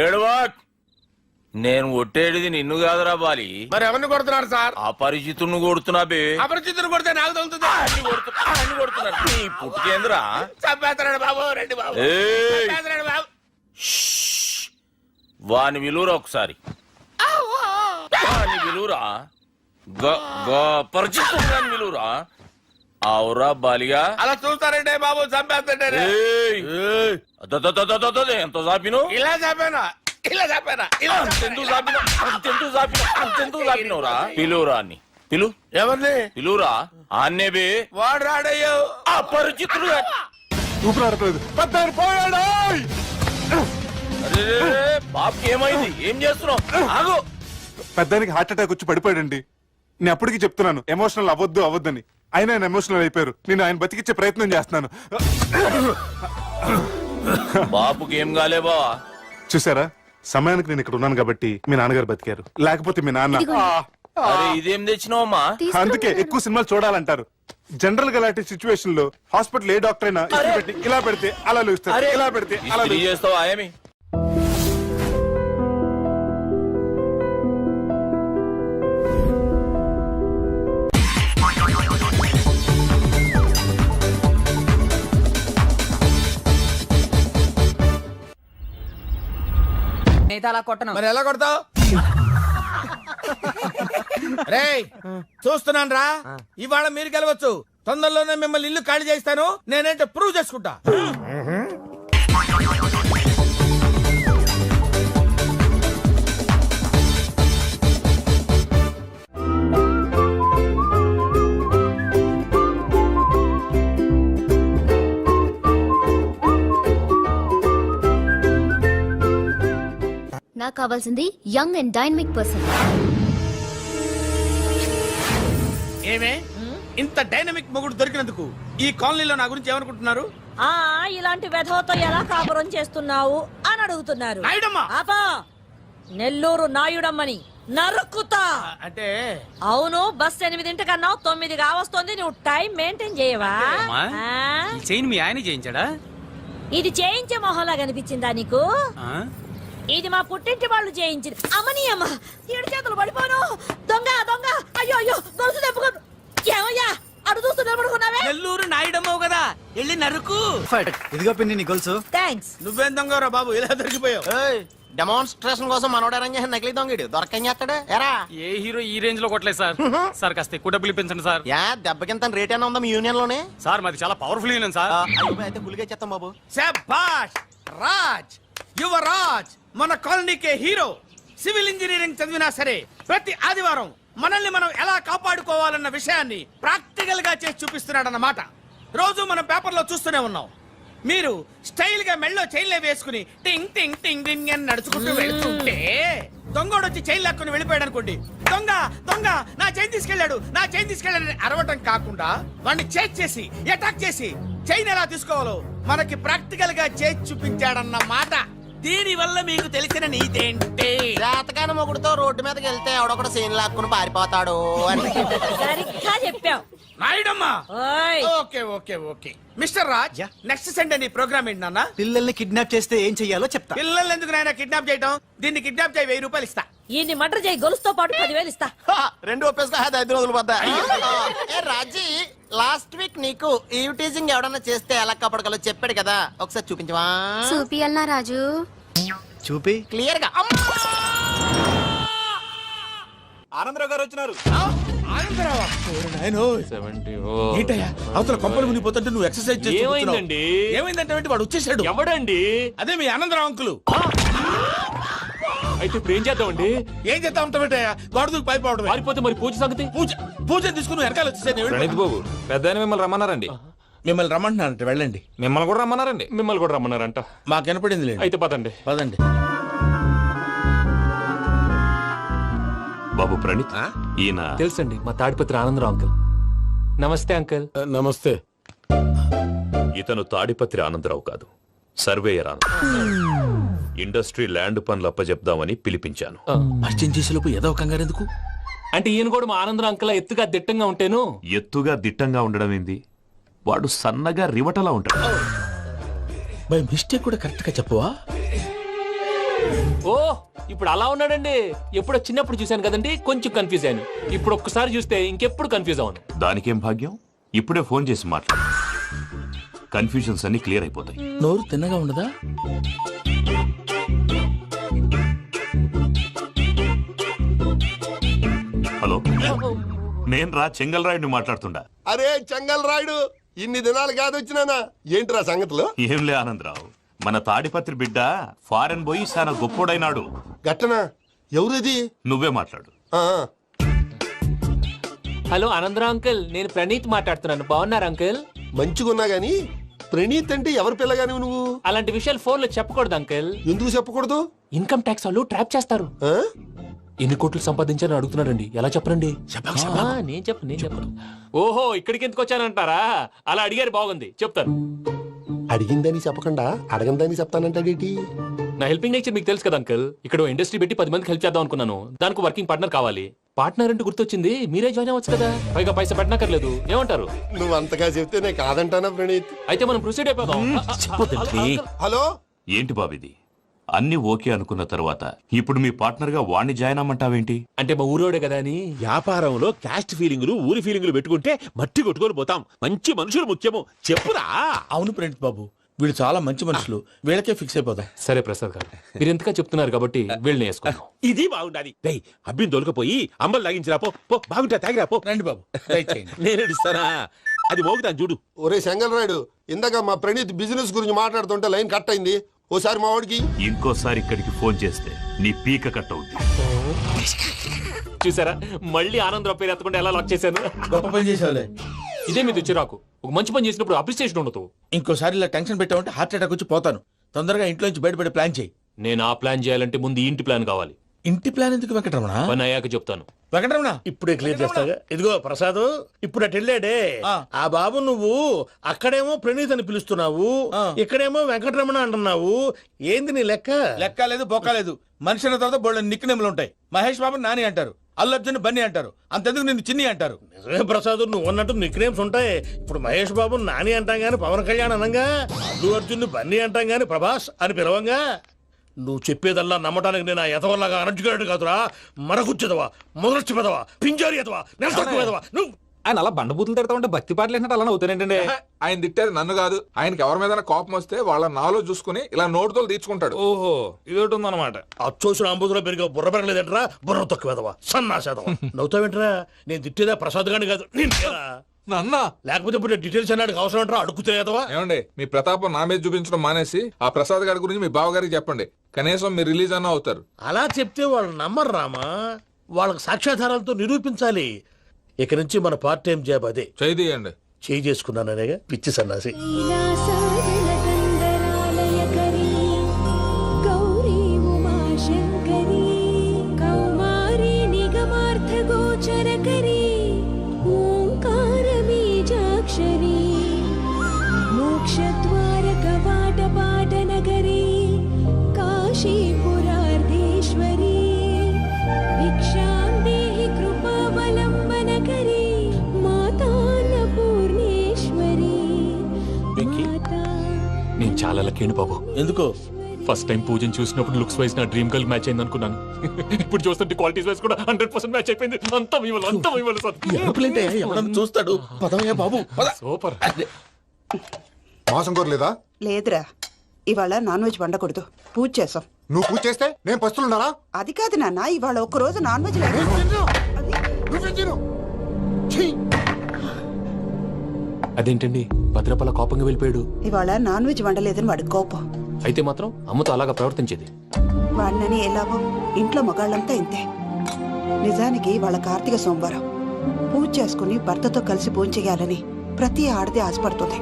ఏడవా, నేను కొట్టేడిది నిన్ను కాదురా బాలి. మరి ఎవరిని కొడుతున్నారు సార్? అపరిచితుడిని కొడుతున్నా బే. అపరిచితుడు కొడితే నాకు తగులుతుంది. కొడుతున్నారు నీ పుట్టుకేంద్రా. చంపేస్తున్నాడు బాబు, రండి బాబు. ఏయ్, చంపేస్తున్నాడు బాబు. వాని విలువరా ఒకసారి. వాని విలువరా. పరిచితుడు విలువరా. అవురా బాలిగా. అలా చూస్తారంటే బాబు, చంపేస్తాడు. ఎంత చాపిను? ఇలా చంపానా? ఇలా చంపానా? ఇలా అంతెందుకు చాపినవురా? పిలువురా అని. పిలు. ఎవరిని పిలువురా. ఆన్నే బే. వాడు రాడయ్యో. అపరిచితుడు. ఊపిరాడట్లేదు. పెద్ద పోయాడు. అరే బాబుకి ఏమైంది? ఏం చేస్తున్నావు? ఆగు. పెద్దానికి హార్ట్ అటాక్ వచ్చి పడిపోయాడండి. నేను అప్పటికి చెప్తున్నాను ఎమోషనల్ అవ్వద్దని. ఆయన ఎమోషనల్ అయిపోయారు. నేను ఆయన బతికిచ్చే ప్రయత్నం చేస్తున్నాను. బాబుకి ఏం కాలే బావా? చూసారా, సమయానికి నేను ఇక్కడ ఉన్నాను కాబట్టి మీ నాన్నగారు బతికారు. లేకపోతే మీ నాన్న. అరే ఇదేం తెచ్చినావమ్మా? అందుకే ఎక్కువ సినిమాలు చూడాలంటారు. జనరల్ గా అలాంటి సిచ్యువేషన్ లో హాస్పిటల్ ఏ డాక్టర్ అయినా ఇస్త్రీ పెట్టి ఇలా పెడితే అలా లూస్తారు, ఇలా పెడితే అలా ఇస్త్రీ చేస్తావా ఏమి? మరి ఎలా కొడతావు? రేయ్ చూస్తున్నాను రా, ఇవాళ మీరు గెలవచ్చు. తొందరలోనే మిమ్మల్ని ఇల్లు ఖాళీ చేస్తాను. నేనేంటో ప్రూవ్ చేసుకుంటా. నాకు కావాల్సింది యంగ్ అండ్ డైనమిక్ పర్సన్. ఏమే ఇంత డైనమిక్ మొగుడు దొరికినందుకు ఈ కాలనీలో నా గురించి ఏమనుకుంటున్నారు? ఇలాంటి వెధవతో ఎలా కాపురం చేస్తున్నావు అని అడుగుతున్నారు. నాయుడమ్మా. ఆపా, నెల్లూరు నాయుడమ్మని నరుక్కుతా. అంటే అవును, బస్ 8 9 కావస్తుంది. నువ్వు టైం మెయింటైన్ చేయవా? చైన్ మీ ఆయన చేయించాడా? ఇది చేయించే మొహంలా కనిపించిందా నీకు? ఇది మా పుట్టింటి వాళ్ళు చేయించింది. అమ్మని అమ్మ, 7 చేతులు పడిపోను. దొంగ దొంగ, అయ్యో అయ్యో, గొలుసు తెప్పుకోను. ఏమయ్యా అడు చూస్తూ నిలబడుకున్నావే? నెల్లూరు నాయుడమ్మవు కదా, వెళ్ళి నరుకు. ఇదిగో పిండి నీ గొలుసు. థ్యాంక్స్. నువ్వేం దొంగరా బాబు, ఇలా దొరికిపోయావు? డెమాన్స్ట్రేషన్ కోసం మనోడు అరేంజ్ చేసిన నకిలీ దొంగడు దొరకని చేస్తాడు ఎరా ఏ హీరో ఈ రేంజ్ లో కొట్టలేదు సార్. సార్ కాస్త ఎక్కువ డబ్బులు ఇప్పించండి సార్. యా దెబ్బకింత రేట్ అయినా ఉందా మీ యూనియన్ లోనే సార్ మాది చాలా పవర్ఫుల్ యూనియన్ సార్. అయితే గులిగా చేస్తాం బాబు. శభాష్ రాజ్ యువరాజ్ మన కాలనీకే హీరో. సివిల్ ఇంజనీరింగ్ చదివినా సరే ప్రతి ఆదివారం మనల్ని మనం ఎలా కాపాడుకోవాలన్న విషయాన్ని ప్రాక్టికల్ గా చేసి చూపిస్తున్నాడన్నమాట. రోజు మనం పేపర్లో చూస్తూనే ఉన్నాం. మీరు స్టైల్ గా మెళ్ళో చైన్లే వేసుకుని టింగ్ టింగ్ టింగ్ టింగ్ అని నడుచుకుంటూ వెళ్తుంటే దొంగోడు వచ్చి చైన్ లాక్కుని వెళ్ళిపోయాడు అనుకోండి. దొంగ దొంగ నా చైన్ తీసుకెళ్ళాడు నా చైన్ తీసుకెళ్ళాడని అరవటం కాకుండా వాడిని చేజ్ చేసి అటాక్ చేసి చైన్ ఎలా తీసుకోవాలో మనకి ప్రాక్టికల్ గా చేసి చూపించాడన్న మాట. దీని వల్ల మీకు తెలిసిన నీతేంటి? జాతకాన మొగుడుతో రోడ్డు మీదకి వెళ్తే ఎవడొకడు సీన్ లాక్కుని పారిపోతాడు అని. సరిగ్గా చెప్పావు నాయుడమ్మా. ఓయ్ okay okay okay mister Raj next Sunday నీ ప్రోగ్రామ్ ఏంటి నాన్న? పిల్లల్ని కిడ్నాప్ చేస్తే ఏం చెయ్యాలో చెప్తా. పిల్లల్ని ఎందుకు నాయన కిడ్నాప్ చేయటం? దీన్ని కిడ్నాప్ చేయి 1000 రూపాయలు ఇస్తా. ఈయన్ని మటర్ చేయి గొలుసుతో పాటు 10,000 ఇస్తా. రెండు ఒప్పేస్తా 5 రోజులు పడ్డా. రాజీ లాస్ట్ వీక్ నీకు ఈ టీజింగ్ ఎవడన్నా చేస్తే ఎలా కాపాడగలో చెప్పాడు కదా, ఒకసారి చూపించవా? చూపియల్నా రాజు? చూపి. క్లియర్ గా. ఆనందరావు గారు వచ్చినారు. ఏంటయ్యా అవతల కొంపలు మునిగిపోతుంటే నువ్వు ఎక్సర్సైజ్ చేసి ఏమైందంటే వాడు వచ్చేసాడు. ఎవడండి? అదే మీ ఆనందరావు అంకులు. అయితే ఇప్పుడు ఏం చేద్దామండి? ఏం చేస్తా ఉంటావేటయ్యా, గోడ దూకి పైపోవడం. పారిపోతే మరి పూజ సంగతి? పూజ తీసుకుని వెనకాల వచ్చేసాను. ప్రణీత్ బాబు పెద్ద మిమ్మల్ని రమ్మన్నారండి. మిమ్మల్ని రమ్మంటున్నారంట, వెళ్ళండి. మిమ్మల్ని కూడా రమ్మన్నారండి. మిమ్మల్ని కూడా రమ్మన్నారంట. మాకు వినపడింది లేదు. అయితే పదండి. పదండి. బాబు ప్రణీత్ ఈయన తెలుసండి, మా తాడిపత్రి ఆనందరావు అంకుల్. నమస్తే అంకుల్. నమస్తే. ఇతను తాడిపత్రి ఆనందరావు కాదు, సర్వేయర్ ఆనందరావు. ఇండస్ట్రీ ల్యాండ్ పనులు అప్పచెప్దామని పిలిపించాను. పరిచయం చేసేలోపు ఏదో కంగారు ఎందుకు? అంటే ఈయన కూడా మా ఆనందరావు అంకుల్ ఎత్తుగా దిట్టంగా ఉంటాను. ఎత్తుగా దిట్టంగా ఉండడం ఏంది, వాడు సన్నగా రివటలా ఉంటాడు. బై మిస్టేక్ కూడా కరెక్ట్ గా చెప్పవా? ఓ ఇప్పుడు అలా ఉన్నాడండి. ఎప్పుడో చిన్నప్పుడు చూశాను కదండి, కొంచెం కన్ఫ్యూజ్ అయ్యాను. ఇప్పుడు ఒక్కసారి చూస్తే ఇంకెప్పుడు కన్ఫ్యూజ్ అవ్వను. దానికేం భాగ్యం, ఇప్పుడే ఫోన్ చేసి మాట్లాడు, కన్ఫ్యూజన్స్ అన్ని క్లియర్ అయిపోతాయి. నోరు తిన్నగా ఉండదా? హలో, నేను రా చెంగల్ రాయుడిని మాట్లాడుతుండా. అరే చెంగల్ రాయుడు, ఇన్ని దినాలు కాదు వచ్చినానా? ఏంట్రా సంగతులు? ఏంలే ఆనందరావు, మన తాడిపత్రి బిడ్డ ఫారెన్ పోయి చాలా గొప్పోడైనాడు. గట్టనా? ఎవరిది? నువ్వే మాట్లాడు. హలో ఆనందరావు అంకుల్, నేను ప్రణీత్ మాట్లాడుతున్నాను. బాగున్నారు అంకుల్? మంచిగున్నా గాని ప్రణీత్ అంటే ఎవరి పిల్లగాని నువ్వు? అలాంటి విషయాలు ఫోన్ లో చెప్పకూడదు అంకుల్. ఎందుకు చెప్పకూడదు? ఇన్కమ్ ట్యాక్స్ వాళ్ళు ట్రాప్ చేస్తారు. ఆ? ఎన్ని కోట్లు సంపాదించాలని అడుగుతున్నారండి. ఎలా చెప్పరండి? నేను చెప్పను. ఓహో ఇక్కడికి ఎందుకు వచ్చానంటారా? అలా అడిగారు, బాగుంది, చెప్తాను. అడిగిందని చెప్పకుండా అడగందని చెప్తానంటాడేటి? నా హెల్పింగ్ నేచర్ మీకు తెలుసు కదా అంకుల్. ఇక్కడ ఇండస్ట్రీ పెట్టి 10 మందికి హెల్ప్ చేద్దాం అనుకున్నాను. దానికి వర్కింగ్ పార్ట్నర్ కావాలి. పార్ట్నర్ అంటే గుర్తొచ్చింది, మీరే జాయిన్ అవ్వచ్చు కదా, పైగా పైసా పెట్టనక్కర్లేదు. ఏమంటారు? నువ్వు అంతగా చెప్తే నేను కాదంటానా ప్రణీత్? అయితే మనం ప్రొసీడ్ అయిపోదాం. హలో, ఏంటి బాబిది, అన్ని ఓకే అనుకున్న తర్వాత ఇప్పుడు మీ పార్ట్నర్ గా వాణ్ణి జాయిన్ అమ్మంటావేంటి? అంటే మా ఊరోడే కదా అని. వ్యాపారంలో క్యాస్ట్ ఫీలింగులు ఊరి ఫీలింగులు పెట్టుకుంటే మట్టి కొట్టుకొని పోతాం. మంచి మనుషులు ముఖ్యము, చెప్పురా. అవును ప్రణీత్ బాబు, వీళ్ళు చాలా మంచి మనుషులు, వీళ్ళకే ఫిక్స్ అయిపోదాం. సరే ప్రసాద్ గారు, మీరు ఎంతగా చెప్తున్నారు కాబట్టి వీళ్ళని వేసుకుందాం. ఇది బాగుండాలి. డై అబ్బిని దొలకపోయి అంబలు లాగించిరా పో. బాగుంటా తాగిరా పో. రండి బాబు, నేను ఇస్తానా? అది మోగుతాను చూడు. ఒరే చెంగల్ రాయుడు, ఇందాక మా ప్రణీత్ బిజినెస్ గురించి మాట్లాడుతుంటే లైన్ కట్ అయింది. ఓసారి మా వాడికి ఇంకోసారి ఇక్కడికి ఫోన్ చేస్తే నీ పీక కట్ అవుద్ది. చూసారా, మళ్ళీ ఆనందరావు పేరు ఎత్తకుండా ఎలా లాక్ చేశాను. గొప్ప పని చేసేవాళ్ళే. ఇదే మీద చిరాకు. ఒక మంచి పని చేసినప్పుడు అప్రిసియేషన్ ఉండదు. ఇంకోసారి ఇలా టెన్షన్ పెట్టామంటే హార్ట్ అటాక్ వచ్చి పోతాను. తొందరగా ఇంట్లో నుంచి బయటపడే ప్లాన్ చేయి. నేను ఆ ప్లాన్ చేయాలంటే ముందు ఈ ఇంటి ప్లాన్ కావాలి. ఇంటి ప్లాన్ ఎందుకు వెంకటరమణ? పని అయ్యాక చెప్తాను. వెంకటరమణ ఇప్పుడే క్లియర్ చేస్తాగా. ఇదిగో ప్రసాద్, ఇప్పుడు అటు వెళ్ళాడే ఆ బాబు, నువ్వు అక్కడేమో ప్రణీత్ అని పిలుస్తున్నావు, ఇక్కడేమో వెంకటరమణ అంటున్నావు. ఏంది నీ లెక్క? లెక్క లేదు, బొక్క లేదు. మనిషి అన్న తర్వాత బోళ్ళ నిక్నెములు ఉంటాయి. మహేష్ బాబు నాని అంటారు, అల్లు అర్జున్ బన్నీ అంటారు, అంతెందుకు నిన్ను చిన్ని అంటారు. నిజమే ప్రసాద్, నువ్వు అన్నట్టు నిక్నేమ్స్ ఉంటాయి. ఇప్పుడు మహేష్ బాబు నాని అంటాం గాని పవన్ కళ్యాణ్ అనంగా, అల్లు అర్జున్ బన్నీ అంటాం గాని ప్రభాస్ అని పిలవంగా. నువ్వు చెప్పేదల్లా నమ్మటానికి నేను ఎతవల్లాగా అనర్జుకేటెడ్ కాదురా. మరగుచ్చదవా, మొదలచ్చి పెదవా, పింజారి ఎదవా, నెలసొక్కు పెదవా. నువ్వు ఆయన అలా బండబూతులు తిడతా ఉంటే భక్తి పాటలు ఏంటంటే అలా అవుతానేంటండి. ఆయన తిట్టేది నన్ను కాదు, ఆయనకి ఎవరి మీద కోపం వస్తే వాళ్ళ నాలో చూసుకుని ఇలా నోటుతో తీర్చుకుంటాడు. ఓహో ఇదొకటి ఉందన్నమాట. అచ్చోసిన అంబుధులో పెరిగే బుర్ర పెరగలేదంటరా, బుర్ర తొక్కువేదవా సన్నాసేదవా. నవ్వుతావేంట్రా? నేను తిట్టేదా ప్రసాద్ గాని కాదు నిన్నేరా. నన్నా లేకపోతే ఇప్పుడు డీటెయిల్స్ అన్నాడు అవసరం అంటారా? అడుగుతాయేదవా? ఏమండి, మీ ప్రతాపం నా మీద చూపించడం మానేసి ఆ ప్రసాద్ గారి గురించి మీ బావగారికి చెప్పండి. కనీసం మీరు రిలీజ్ అన్న అవుతారు. అలా చెప్తే వాళ్ళు నమ్మరు రామా. వాళ్ళకి సాక్ష్యాధారాలతో నిరూపించాలి. ఇక నుంచి మన పార్ట్ టైం జాబ్ అదే. చేయండి. చేయి చేసుకున్నాననేగా పిచ్చి సన్నాసి. నేను చాలా లక్కీని బాబు. ఎందుకో ఫస్ట్ టైం పూజను చూసినప్పుడు లుక్స్ వైజ్ నా డ్రీమ్ గర్ల్ మ్యాచ్ అయింది అనుకున్నాను. ఇప్పుడు చూస్తుంటే క్వాలిటీస్ వైజ్ కూడా 100% మ్యాచ్ అయిపోయింది. అంతా ఇవ్వాలి సార్. ఎవడన్నా చూస్తాడు. పదవయ్యా బాబు పద. సూపర్. మాసం కోరలేదా? లేదురా, ఇవాళ నాన్ వెజ్ వండకూడదు, పూజ చేసాం. నువ్వు పూజ చేస్తే నేను పస్తులున్నారా? అది కాదు నాన్న, ఇవాళ ఒక్క రోజు నాన్ వెజ్ లేదు. అదేంటండి భద్రపల కోపంగా వెళ్ళిపోయాడు? ఇవాళ నాన్ వెజ్ వండలేదని వాడి కోపం. అయితే మాత్రం అమ్మతో అలాగా ప్రవర్తించేది. వాడినని ఎలాగో ఇంట్లో మగాళ్ళంతా ఇంతే. నిజానికి వాళ్ళ కార్తీక సోమవారం పూజ చేసుకుని భర్తతో కలిసి పూజ చేయాలని ప్రతి ఆడది ఆశపడుతుంది.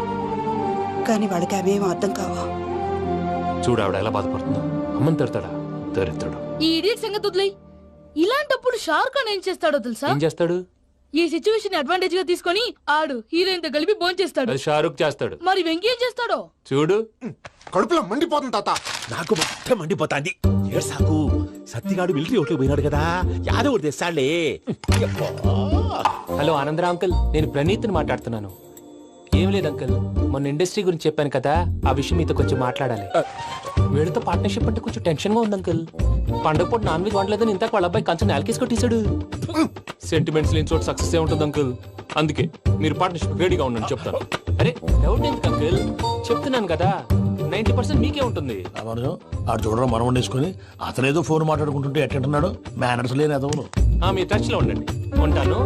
కానీ వాళ్ళకి అవేమో అర్థం కావా. చూడు ఆవిడ ఎలా బాధపడుతుందో. అమ్మని తిడతాడా? దరిద్రుడు. ఈ ఇడియట్ సంగతి వదిలేయ్. ఇలాంటప్పుడు షారుఖ్ ఖాన్ ఏం చేస్తాడో తెలుసా? ఏం చేస్తాడు? ఈ సిచ్యువేషన్ అడ్వాంటేజ్ గా తీసుకొని ఆడు హీరోయిన్ తో కలిపి బోన్ చేస్తాడు. అది షారుఖ్ చేస్తాడు. మరి వెంకీ ఏం చేస్తాడో చూడు. కడుపులో మండిపోతుంది తాత. నాకు మొత్తం మండిపోతాంది. ఏడ్సాకు, సత్తిగాడు మిలిటరీ ఒకటి పోయినాడు కదా, యాదవ్ తెస్తాడులే. హలో ఆనందరా అంకుల్, నేను ప్రణీత్ని మాట్లాడుతున్నాను. ఏం లేదు అంకుల్, మొన్న ఇండస్ట్రీ గురించి చెప్పాను కదా, ఆ విషయం మీతో కొంచెం మాట్లాడాలి. వీడితో పార్ట్నర్షిప్ అంటే కొంచెం టెన్షన్ గా ఉంది అంకుల్. పండగ పూట నాన్ వెజ్ వండలేదని ఇంతకు వాళ్ళ అబ్బాయి కంచెం నేలకేసి కొట్టేశాడు. సెంటిమెంట్స్ లేని చోట సక్సెస్ ఏ ఉంటుంది అంకుల్. అందుకే మీరు పార్ట్నర్షిప్ రెడీగా ఉండండి చెప్తాను. అరే డౌట్ ఎందుకు అంకుల్, చెప్తున్నాను కదా 90% మీకే ఉంటుంది. ఆడు చూడడం మనం వండేసుకుని అతనేదో ఫోన్ మాట్లాడుకుంటుంటే ఎట్టంటున్నాడు. మేనర్స్ లేని అదవును. మీరు టచ్ లో ఉండండి. ఉంటాను.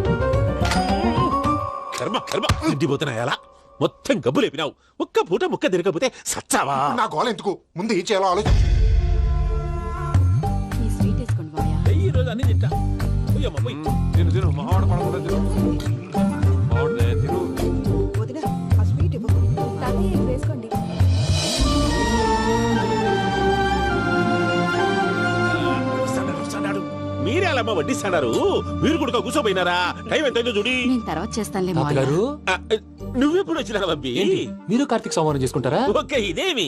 కర్మ కర్మ తిండిపోతున్నాయా? మొత్తం గబ్బు లేపినావు. ఒక్క పూట ముక్క తిరగకపోతే సచ్చావా? నా గోల ఎందుకు, ముందు ఏం చేయాలో ఆలోచించు. ఈ రోజు అన్ని తింటా. పోయమ్మ, పోయ్. తిను తిను, మావాడ పడకుండా తిను. మావాడిదే తిను. వదినా, ఆ స్వీట్ ఇవ్వకు. వేసుకోండి. మీరే అలా వడ్డిస్తున్నారు. మీరు కూడా కూర్చోపోయినారా? టైం ఎంతైందో చూడి. నేను తర్వాత చేస్తానులే తాతగారు, నువ్వెప్పుడు వచ్చినా అబ్బి? ఏంటి మీరు కార్తీక్ సంహారం చేసుకుంటారా? ఓకే, ఇదేమి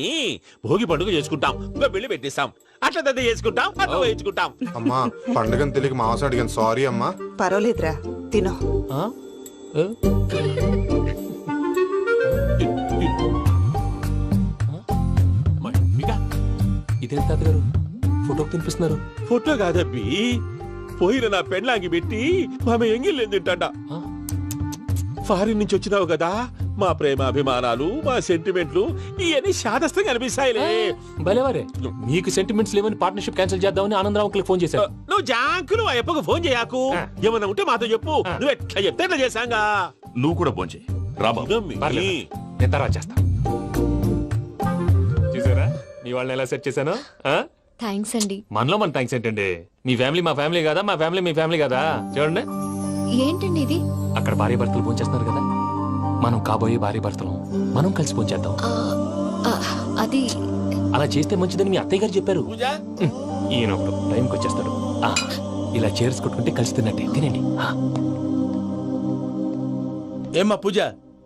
భోగి పండుగ చేసుకుంటాం, ఇంకా పెళ్లి పెట్టేస్తాం, అట్లా దద్ద చేసుకుంటాం, అట్లా వేయించుకుంటాం. అమ్మా పండుగని తెలియక మాసం అడిగాను, సారీ అమ్మా. పర్వాలేదురా, తినో. ఆ? ఏ? ఇదేంటి తాతగారు ఫోటోకి తినిపిస్తున్నారు? ఫోటో కాదబ్బి, పోయిన నా పెళ్ళాంగి పెట్టి ఆమె ఎంగిల్లేం తింటాడ. ఫారిన్ నుంచి వచ్చినావు కదా, మా ప్రేమ అభిమానాలు, మా సెంటిమెంట్లు ఇవన్నీ శాదస్తంగా అనిపిస్తాయిలే. భలేవారే, మీకు సెంటిమెంట్స్ లేవని పార్ట్నర్షిప్ క్యాన్సిల్ చేద్దామని ఆనందరావు అంకుల్ ఫోన్ చేశారు. నువ్వు జాంకులు ఆ ఎప్పకు ఫోన్ చేయకు. ఏమన్నా ఉంటే మాతో చెప్పు. నువ్వు ఎట్లా చెప్తే ఎట్లా చేశాంగా. నువ్వు కూడా ఫోన్ చేయి పర్లేదు, నేను తర్వాత చేస్తా. చూసారా మీ వాళ్ళని ఎలా సెట్ చేశాను? థ్యాంక్స్ అండి. మనలో మన థ్యాంక్స్ ఏంటండి? మీ ఫ్యామిలీ మా ఫ్యామిలీ కదా, మా ఫ్యామిలీ మీ ఫ్యామిలీ కదా. చూడండి, ఏంటండి ఇది? అక్కడ భార్య భర్తలు పోంచేస్తున్నారు కదా, మనం కాబోయే భార్య భర్తలు మనం కలిసి పోంచేద్దాం. అది అలా చేస్తే మంచిదని మీ అత్తయ్య గారు చెప్పారు. ఈయన ఒకడు టైంకి వచ్చేస్తాడు. ఇలా చేర్స్ కొట్టుకుంటే కలిసి తిన్నట్టే. తినండి. ఏమ్మా పూజ,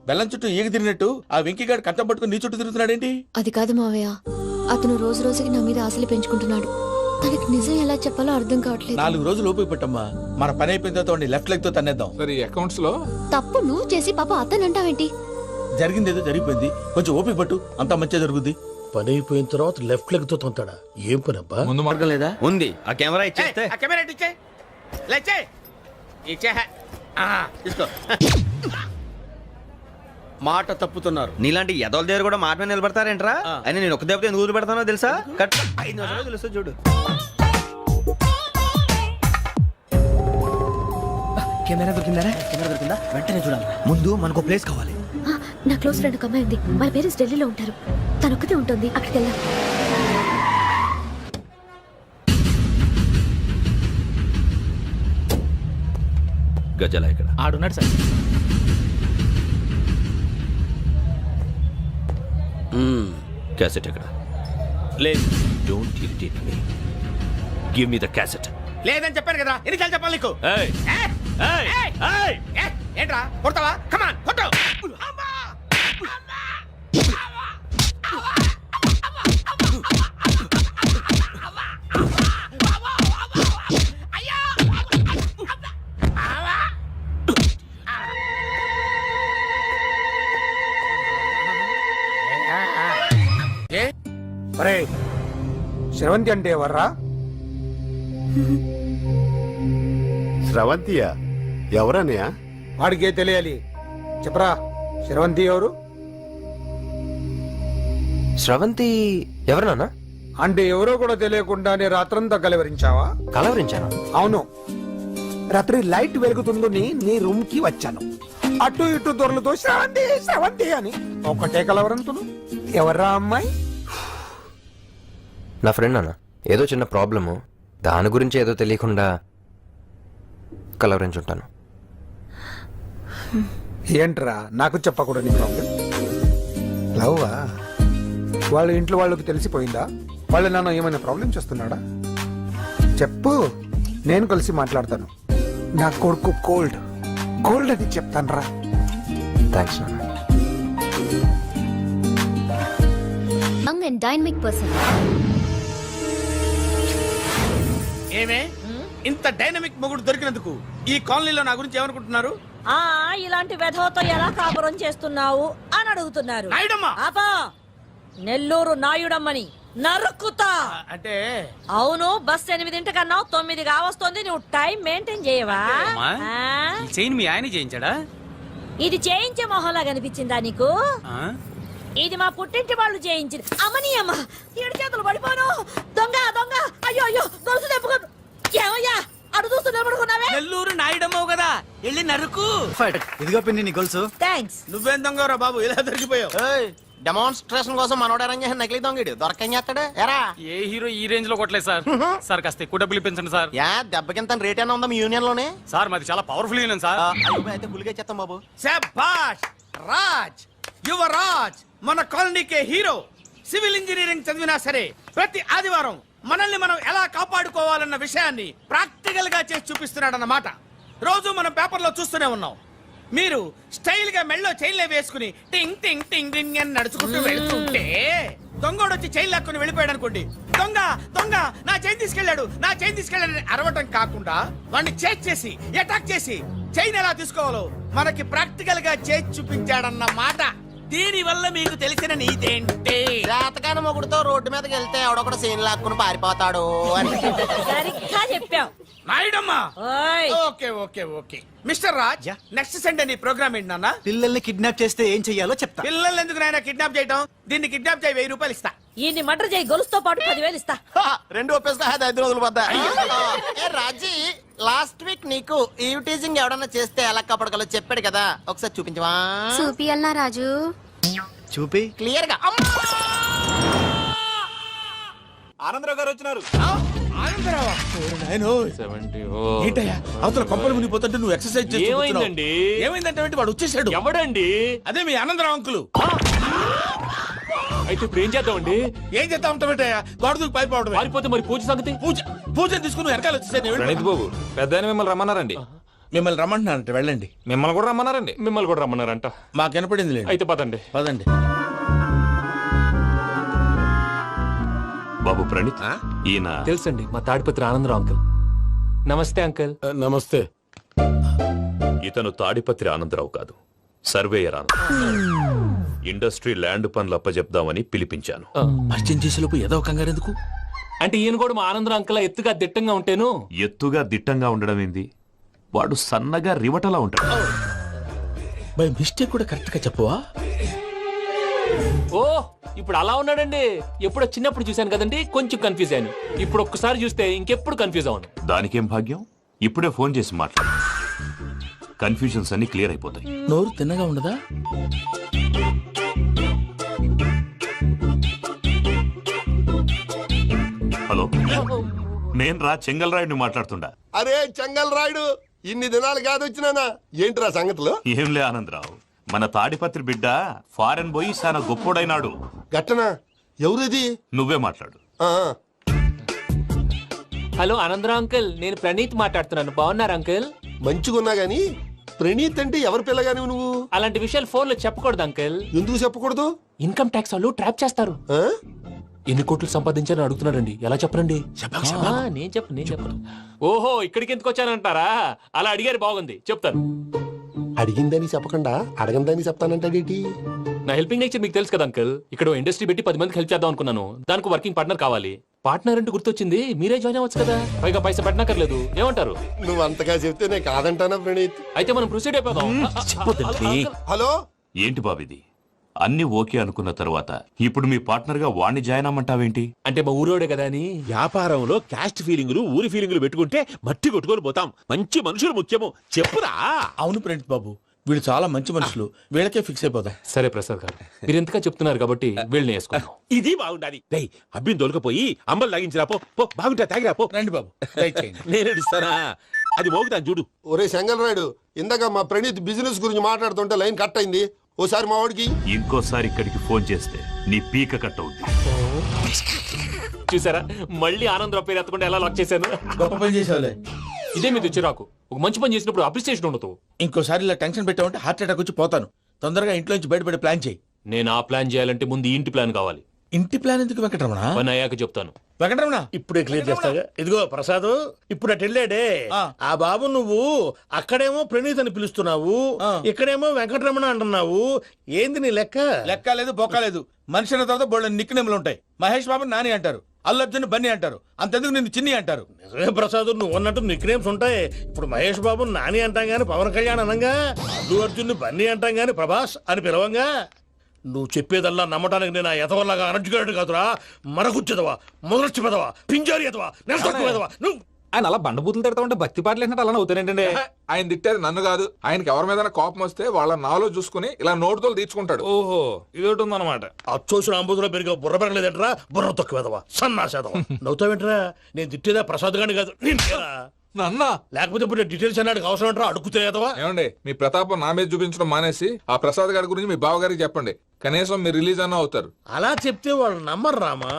బెల్లం చుట్టూ ఈగ తిరిగినట్టు ఆ వెంకీగాడు కంటం పట్టుకుని నీ చుట్టూ తిరుగుతున్నాడేంటి? అది కాదు మావయ్య, అతను రోజు రోజుకి నా మీద ఆశలు పెంచుకుంటున్నాడు. తనకి నిజం ఎలా చెప్పాలో అర్థం కావట్లేదు. 4 రోజులు ఓపిక పట్టమ్మా, మన పని అయిపోయిన తర్వాత లెఫ్ట్ లెగ్ తో తన్నేద్దాం. సరే అకౌంట్స్ లో తప్పు నువ్వు చేసి పాప అతను అంటావేంటి? జరిగింది ఏదో జరిగిపోయింది, కొంచెం ఓపిక పట్టు, అంతా మంచిగా జరుగుద్ది. పని అయిపోయిన తర్వాత లెఫ్ట్ లెగ్ తో తొంతాడా? ఏం పని అబ్బా? ముందు మార్గం లేదా? ఉంది. ఆ కెమెరా ఇచ్చేస్తే కెమెరా ఇచ్చే, తీసుకో. మాట తప్పుతున్నారు. నీలాంటి ఎదల దగ్గర కూడా మాట మీద నిలబడతారేంట్రా? అయినా నేను ఒక దెబ్బతో ఎందుకు పెడతానో తెలుసా? కట్ 5 నిమిషాలు తెలుసు చూడు. కెమెరా దొరికిందా? వెంటనే చూడాలి. ముందు మనకు ప్లేస్ కావాలి. నా క్లోజ్ ఫ్రెండ్ ఒక అమ్మాయి ఉంది. వాళ్ళ పేరెంట్స్ ఢిల్లీలో ఉంటారు. తను ఒక్కతే ఉంటుంది. అక్కడికి వెళ్దాం. గజల ఇక్కడ ఆడున్నాడు సార్. క్యాసెట్ ఎక్కడ? లేదు. Don't irritate me. Give me the cassette. లేదని చెప్పాను కదా, ఎన్నిసార్లు చెప్పాలి నీకు? ఏయ్ ఏంట్రా కొడతావా? కమాన్ కొట్టు. అరే శ్రవంతి అంటే ఎవర్రా? స్రవంతియా? ఎవరన్నయ్య? వాడికే తెలియాలి. చెప్పరా, శ్రవంతి ఎవరు? స్రవంతి ఎవరు నాన్న? అంటే ఎవరో కూడా తెలియకుండానే రాత్రంతా కలవరించావా? కలవరించాను. అవును, రాత్రి లైట్ వెలుగుతుందని నీ రూమ్ కి వచ్చాను. అటు ఇటు దొరలతో శ్రవంతి శ్రవంతి అని ఒకటే కలవరంతులు. ఎవర్రా అమ్మాయి? నా ఫ్రెండ్ అన్న, ఏదో చిన్న ప్రాబ్లము, దాని గురించి ఏదో తెలియకుండా కలవరించుంటాను. ఏంట్రా నాకు చెప్పకూడదు నీ ప్రాబ్లం? లవ్వా? వాళ్ళ ఇంట్లో వాళ్ళకి తెలిసిపోయిందా? వాళ్ళ నాన్న ఏమైనా ప్రాబ్లం చేస్తున్నాడా? చెప్పు, నేను కలిసి మాట్లాడతాను. నా కొడుకు కోల్డ్ కోల్డ్ అని చెప్తాను రా. థ్యాంక్స్ నాన్న. Young and dynamic person. ఏమే ఇంత డైనమిక్ మొగుడు దొరికినందుకు ఈ కాలనీలో నా గురించి ఏమనుకుంటున్నారు? ఇలాంటి వెధవతో ఎలా కాపురం చేస్తున్నావు అని అడుగుతున్నారు. నాయుడమ్మ! ఆపా! నెల్లూరు నాయుడమ్మని నరుక్కుతా. అంటే అవును, బస్ 8:00 9 కావస్తుంది. నువ్వు టైం మెయింటైన్ చేయవా? చైన్ మీ ఆయన చేయించాడా? ఇది చేయించే మొహంలా కనిపించిందా నీకు? ఇది మా పుట్టింటి వాళ్ళు చేయించింది. అమ్మని అమ్మ, 7 చేతులు పడిపోను. దొంగ దొంగ, అయ్యో అయ్యో, గొలుసు తెప్పుకోను. ఏమయ్యా అడు చూస్తూ నిలబడుకున్నావే? నెల్లూరు నాయుడమ్మవు కదా, వెళ్ళి నరుకు. ఇదిగో పిండి నీ గొలుసు. థ్యాంక్స్. నువ్వేం దొంగరా బాబు, ఇలా దొరికిపోయావు? డెమాన్స్ట్రేషన్ కోసం మనోడు అరేంజ్ చేసిన నకిలీ దొంగడు దొరకని చేస్తాడు. ఎరా ఏ హీరో ఈ రేంజ్ లో కొట్టలేదు సార్. సార్ కాస్త ఎక్కువ డబ్బులు ఇప్పించండి సార్. యా దెబ్బకింత రేట్ అయినా ఉందా మీ యూనియన్ లోనే? సార్ మాది చాలా పవర్ఫుల్ యూనియన్ సార్. అయితే గులిగా చేస్తాం బాబు. శభాష్ రాజ్, యువరాజ్, మన కాలనీకే హీరో. సివిల్ ఇంజనీరింగ్ చదివినా సరే ప్రతి ఆదివారం మనల్ని మనం ఎలా కాపాడుకోవాలన్న విషయాన్ని ప్రాక్టికల్ గా చేసి చూపిస్తున్నాడన్నమాట. రోజు మనం పేపర్లో చూస్తూనే ఉన్నాం. మీరు స్టైల్ గా మెళ్ళో చైన్లే వేసుకుని టింగ్ టింగ్ టింగ్ టింగ్ అని నడుచుకుంటూ వెళ్తుంటే దొంగోడు వచ్చి చైన్ లాక్కుని వెళ్ళిపోయాడు అనుకోండి. దొంగ దొంగ నా చైన్ తీసుకెళ్లాడు, నా చైన్ తీసుకెళ్లాడని అరవటం కాకుండా వాడిని చేజ్ చేసి అటాక్ చేసి చైన్ ఎలా తీసుకోవాలో మనకి ప్రాక్టికల్ గా చేసి చూపించాడన్న మాట. దీని వల్ల మీకు తెలిసిన నీతేంటి? జాతకాన మొగుడుతో రోడ్డు మీదకి వెళ్తే ఎవడొకడు సీన్ లాక్కుని పారిపోతాడు అని. సరిగ్గా చెప్పావు నాయుడమ్మా. ఓయ్. Okay okay okay mister Raj, next Sunday నీ ప్రోగ్రామ్ ఏంటి నాన్న? పిల్లల్ని కిడ్నాప్ చేస్తే ఏం చెయ్యాలో చెప్తా. పిల్లల్ని ఎందుకు నాయన కిడ్నాప్ చేయటం? దీన్ని కిడ్నాప్ చేయి, 1000 రూపాయలు ఇస్తా. ఈయన్ని మర్డర్ చేయి, గొలుసుతో పాటు 10,000 ఇస్తా. 2 ఒప్పేస్తా, 5 రోజులు పడ్డా. రాజీ, లాస్ట్ వీక్ నీకు ఈ టీజింగ్ ఎవడన్నా చేస్తే ఎలా కాపాడగలో చెప్పాడు కదా, ఒకసారి చూపించవా? చూపియల్నా రాజు? చూపి క్లియర్ గా. ఆనందరావు గారు వచ్చినారు. ఆనందరావా? ఏంటయ్యా అవతల కొంపలు మునిగిపోతుంటే నువ్వు ఎక్సర్సైజ్ చేస్తూ ఏమైందండి? ఏమైందంటే వాడు వచ్చేసాడు. ఎవడండి? అదే మీ ఆనందరావు అంకులు. అయితే ఇప్పుడు ఏం చేద్దామండి? ఏం చేస్తా ఉంటావేటయ్యా, గోడ దూకి పైపోవడం. పారిపోతే మరి పూజ సంగతి? పూజ తీసుకుని వెనకాల వచ్చేసాను. ప్రణీత్ బాబు, పెద్ద మిమ్మల్ని రమ్మన్నారండి. మిమ్మల్ని రమ్మంటున్నానంట, వెళ్ళండి. మిమ్మల్ని కూడా రమ్మన్నారండి. మిమ్మల్ని కూడా రమ్మన్నారంట. మాకు వినపడింది లేదు. అయితే పదండి. పదండి. బాబు ప్రణీత్, ఈయన తెలుసండి, మా తాడిపత్రి ఆనందరావు అంకుల్. నమస్తే అంకుల్. నమస్తే. ఇతను తాడిపత్రి ఆనందరావు కాదు, సర్వేయర్ ఆనందరావు. ఇండస్ట్రీ ల్యాండ్ పనులు అప్పజెప్దామని పిలిపించాను. పరిచయం చేసేలోపు ఏదో కంగారు ఎందుకు? అంటే ఈయన కూడా మా ఆనందరావు అంకుల్ ఎత్తుగా దిట్టంగా ఉంటేను. ఎత్తుగా దిట్టంగా ఉండడం ఏంది? వాడు సన్నగా రివటలా ఉంటాడు. బై మిస్టేక్ కూడా కరెక్ట్ గా చెప్పవా? ఓ ఇప్పుడు అలా ఉన్నాడండి. ఎప్పుడో చిన్నప్పుడు చూశాను కదండి, కొంచెం కన్ఫ్యూజ్ అయ్యాను. ఇప్పుడు ఒక్కసారి చూస్తే ఇంకెప్పుడు కన్ఫ్యూజ్ అవ్వను. దానికేం భాగ్యం, ఇప్పుడే ఫోన్ చేసి మాట్లాడు. కన్ఫ్యూజన్స్ అన్ని క్లియర్ అయిపోతాయి. నోరు తిన్నగా ఉండదా? హలో, నేను రా చెంగల్రాయుడిని మాట్లాడుతుండా. అరే చెంగల్ రాయుడు, ఇన్ని దినాలు కాదు వచ్చినానా? ఏంట్రా సంగతులు? ఏంలే ఆనందరావు, మన తాడిపత్రి బిడ్డ ఫారెన్ పోయి చాలా గొప్పోడైనాడు. గట్టనా? ఎవరిది? నువ్వే మాట్లాడు. హలో ఆనందరావు అంకుల్, నేను ప్రణీత్ మాట్లాడుతున్నాను. బాగున్నారు అంకుల్? మంచిగున్నా గాని ప్రణీత్ అంటే ఎవరి పిల్లగాని నువ్వు? అలాంటి విషయాలు ఫోన్ లో చెప్పకూడదు అంకుల్. ఎందుకు చెప్పకూడదు? ఇన్కమ్ ట్యాక్స్ వాళ్ళు ట్రాప్ చేస్తారు. ఆ? ఎన్ని కోట్లు సంపాదించాలని అడుగుతున్నాడండి. ఎలా చెప్పరండి? నేను చెప్పను. ఓహో, ఇక్కడికి ఎందుకు వచ్చానంటారా? అలా అడిగారు, బాగుంది, చెప్తాను. అడిగిందని చెప్పకుండా అడగందని చెప్తానంటాడేటి? నా హెల్పింగ్ నేచర్ మీకు తెలుసు కదా అంకుల్. ఇక్కడ ఇండస్ట్రీ పెట్టి 10 మందికి హెల్ప్ చేద్దాం అనుకున్నాను. దానికి వర్కింగ్ పార్ట్నర్ కావాలి. పార్ట్నర్ అంటే గుర్తొచ్చింది, మీరే జాయిన్ అవ్వచ్చు కదా. పైగా పైసా పెట్టనక్కర్లేదు. ఏమంటారు? నువ్వు అంతగా చెప్తే నేను కాదంటానా ప్రణీత్? అయితే మనం ప్రొసీడ్ అయిపోదాం. హలో, ఏంటి బాబిది? అన్ని ఓకే అనుకున్న తర్వాత ఇప్పుడు మీ పార్ట్నర్ గా వాణ్ణి జాయిన్ అమ్మంటావేంటి? అంటే మా ఊరోడే కదా అని. వ్యాపారంలో క్యాస్ట్ ఫీలింగులు, ఊరి ఫీలింగులు పెట్టుకుంటే మట్టి కొట్టుకొని పోతాం. మంచి మనుషులు ముఖ్యము. చెప్పురా. అవును ప్రణీత్ బాబు, వీళ్ళు చాలా మంచి మనుషులు. వీళ్ళకే ఫిక్స్ అయిపోదాం. సరే ప్రసాద్ గారు, మీరు ఎంతగా చెప్తున్నారు కాబట్టి వీళ్ళని వేసుకున్నాం. ఇది బాగుండాలి. డై అబ్బిని దొలకపోయి అంబలు లాగించిరా పో. పో బాగుంటా, తాగిరా పో. రండి బాబు, దయచేయండి. నేను ఇస్తానా? అది మోగుతాను చూడు. ఒరే చెంగల్ రాయుడు, ఇందాక మా ప్రణీత్ బిజినెస్ గురించి మాట్లాడుతుంటే లైన్ కట్ అయింది. ఓసారి మా వాడికి ఇంకోసారి ఇక్కడికి ఫోన్ చేస్తే నీ పీక కట్ అవుద్ది. చూసారా, మళ్ళీ ఆనందరావు పేరు ఎత్తకుండా ఎలా లాక్ చేశాను. గొప్ప పని చేసేవాళ్ళే. ఇదే మీద చిరాకు. ఒక మంచి పని చేసినప్పుడు అప్రిసియేషన్ ఉండదు. ఇంకోసారి ఇలా టెన్షన్ పెట్టామంటే హార్ట్ అటాక్ వచ్చి పోతాను. తొందరగా ఇంట్లో నుంచి బయటపడే ప్లాన్ చేయి. నేను ఆ ప్లాన్ చేయాలంటే ముందు ఈ ఇంటి ప్లాన్ కావాలి. ఇంటి ప్లాన్ ఎందుకు వెంకటరమణ? పని అయ్యాక చెప్తాను. వెంకటరమణ ఇప్పుడే క్లియర్ చేస్తాగా. ఇదిగో ప్రసాద్, ఇప్పుడు అటు వెళ్ళాడే ఆ బాబు, నువ్వు అక్కడేమో ప్రణీత్ అని పిలుస్తున్నావు, ఇక్కడేమో వెంకటరమణ అంటున్నావు. ఏంది నీ లెక్క? లెక్క లేదు, బొక్క లేదు. మనిషి అన్న తర్వాత బోళ్ళ నిక్ నేమ్లు ఉంటాయి. మహేష్ బాబు నాని అంటారు, అల్లు అర్జున్ బన్నీ అంటారు, అంతెందుకు నిన్ను చిన్ని అంటారు. నిజమే ప్రసాద్, నువ్వు అన్నట్టు నిక్ నేమ్స్ ఉంటాయి. ఇప్పుడు మహేష్ బాబు నాని అంటాం గాని పవన్ కళ్యాణ్ అనంగా, అల్లు అర్జున్ బన్నీ అంటాం గాని ప్రభాస్ అని పిలవంగా. నువ్వు చెప్పేదల్లా నమ్మటానికి నేను ఎతవల్లాగా అనర్జుకేటెడ్ కాదురా. మరగుచ్చదవా, మొదలచ్చి పెదవా, పింజారి ఎదవా, నెలసొక్కుదవా నువ్వు. ఆయన అలా బండబూతులు తిడతా ఉంటే భక్తి పాటలు ఏంటంటే అలా అవుతానంటే. ఆయన తిట్టేది నన్ను కాదు, ఆయనకి ఎవరి మీద కోపం వస్తే వాళ్ళ నాలో చూసుకుని ఇలా నోటుతో తీర్చుకుంటాడు. ఓహో, ఇదొకటి ఉందన్నమాట. అచ్చోసిన అంబుధులో పెరిగే బుర్ర పెరగలేదంటరా, బుర్ర తొక్కువేదవా, సన్నాసేదవా. నవ్వుతావేంట్రా? నేను తిట్టేదా ప్రసాద్ గాని కాదు, నన్నా. లేకపోతే ఇప్పుడు డీటెయిల్స్ అన్నాడు అవసరం అంటారా? అడుగుతాయేదవా. ఏమండి, మీ ప్రతాపం నా మీద చూపించడం మానేసి ఆ ప్రసాద్ గారి గురించి మీ బావగారికి చెప్పండి. కనీసం మీరు రిలీజ్ అన్న అవుతారు. అలా చెప్తే వాళ్ళు నమ్మరు రామా.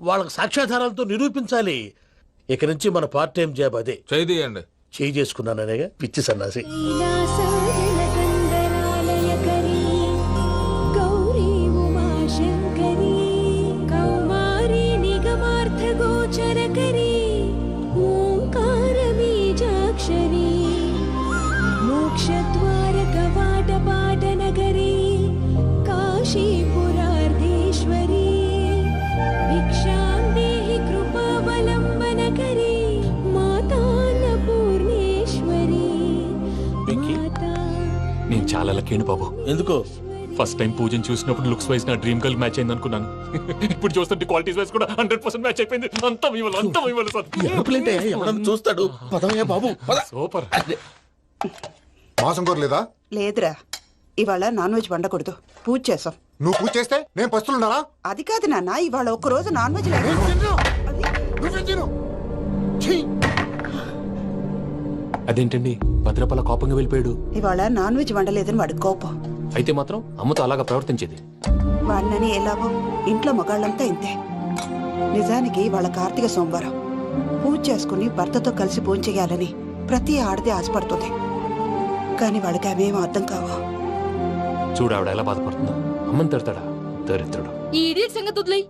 వాళ్ళకి సాక్ష్యాధారాలతో నిరూపించాలి. ఇక నుంచి మన పార్ట్ టైం జాబ్ అదే. చేయండి. చేయి చేసుకున్నాననేగా పిచ్చి సన్నాసి. నేను చాలా లక్కీని బాబు. ఎందుకు? ఫస్ట్ టైం పూజను చూసినప్పుడు లుక్స్ వైజ్ నా డ్రీమ్ గర్ల్ మ్యాచ్ అయింది అనుకున్నాను. ఇప్పుడు చూస్తుంటే క్వాలిటీస్ వైజ్ కూడా 100% మ్యాచ్ అయిపోయింది. అంతా ఇవ్వాలి సార్. ఎవడన్నా చూస్తాడు. పదవయ్యా బాబు, సూపర్. మాసం కోరలేదా? లేదురా, ఇవాళ నాన్ వెజ్ వండకూడదు. పూజ చేసాం. నువ్వు పూజ చేస్తే నేను పస్తులున్నారా? అది కాదు నాన్న, ఇవాళ ఒక్క రోజు నాన్ వెజ్ లేదు. అదేంటండి, భద్రపల కోపంగా వెళ్ళిపోయాడు. ఇవాళ నాన్ వెజ్ వండలేదని వాడి కోపం. అయితే మాత్రం అమ్మతో అలాగా ప్రవర్తించేది. వాడినని ఎలాగో ఇంట్లో మగాళ్ళంతా ఇంతే. నిజానికి వాళ్ళ కార్తీక సోమవారం. పూజ చేసుకుని భర్తతో కలిసి భోంచేయాలని ప్రతి ఆడది ఆశపడుతుంది. కానీ వాళ్ళకి అవేం అర్థం కావా. చూడు ఆవిడ ఎలా బాధపడుతుందో. అమ్మని తిడతాడా దరిద్రుడు. ఈ ఇడియట్ సంగతి వదిలేయ్.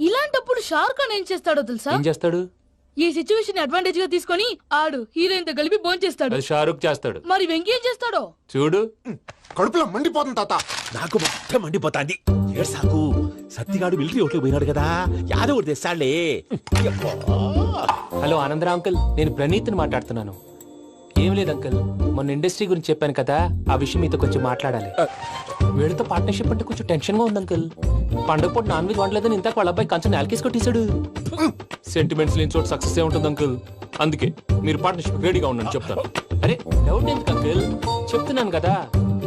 ఇలాంటప్పుడు షారుఖ్ ఖాన్ ఏం చేస్తాడో తెలుసా? ఏం చేస్తాడు? ఈ సిచ్యువేషన్ అడ్వాంటేజ్ గా తీసుకొని ఆడు హీరోయిన్ తో కలిపి బోన్ చేస్తాడు. అది షారుఖ్ చేస్తాడు. మరి వెంకీ ఏం చేస్తాడో చూడు. కడుపులో మండిపోతుంది తాత. నాకు మొత్తం మండిపోతాంది. ఏడ్సాకు, సత్తిగాడు మిలిటరీ ఒకటి పోయినాడు కదా, యాదవ్ ఒకటి తెస్తాడులే. హలో ఆనందరా అంకుల్, నేను ప్రణీత్ని మాట్లాడుతున్నాను. ఏం లేదు అంకుల్ మొన్న ఇండస్ట్రీ గురించి చెప్పాను కదా ఆ విషయం మీతో కొంచెం మాట్లాడాలి వీళ్ళతో పార్ట్నర్షిప్ అంటే కొంచెం టెన్షన్ గా ఉంది అంకుల్ పండగ పూట నాన్ వెజ్ వండలేదని ఇంతకు వాళ్ళ అబ్బాయి కంచెం నేలకేసి కొట్టేశాడు సెంటిమెంట్స్ లేని చోట సక్సెస్ ఏ ఉంటుంది అంకుల్ అందుకే మీరు పార్ట్నర్షిప్ రెడీగా ఉండండి చెప్తాను అరే డౌట్ ఎందుకు అంకుల్ చెప్తున్నాను కదా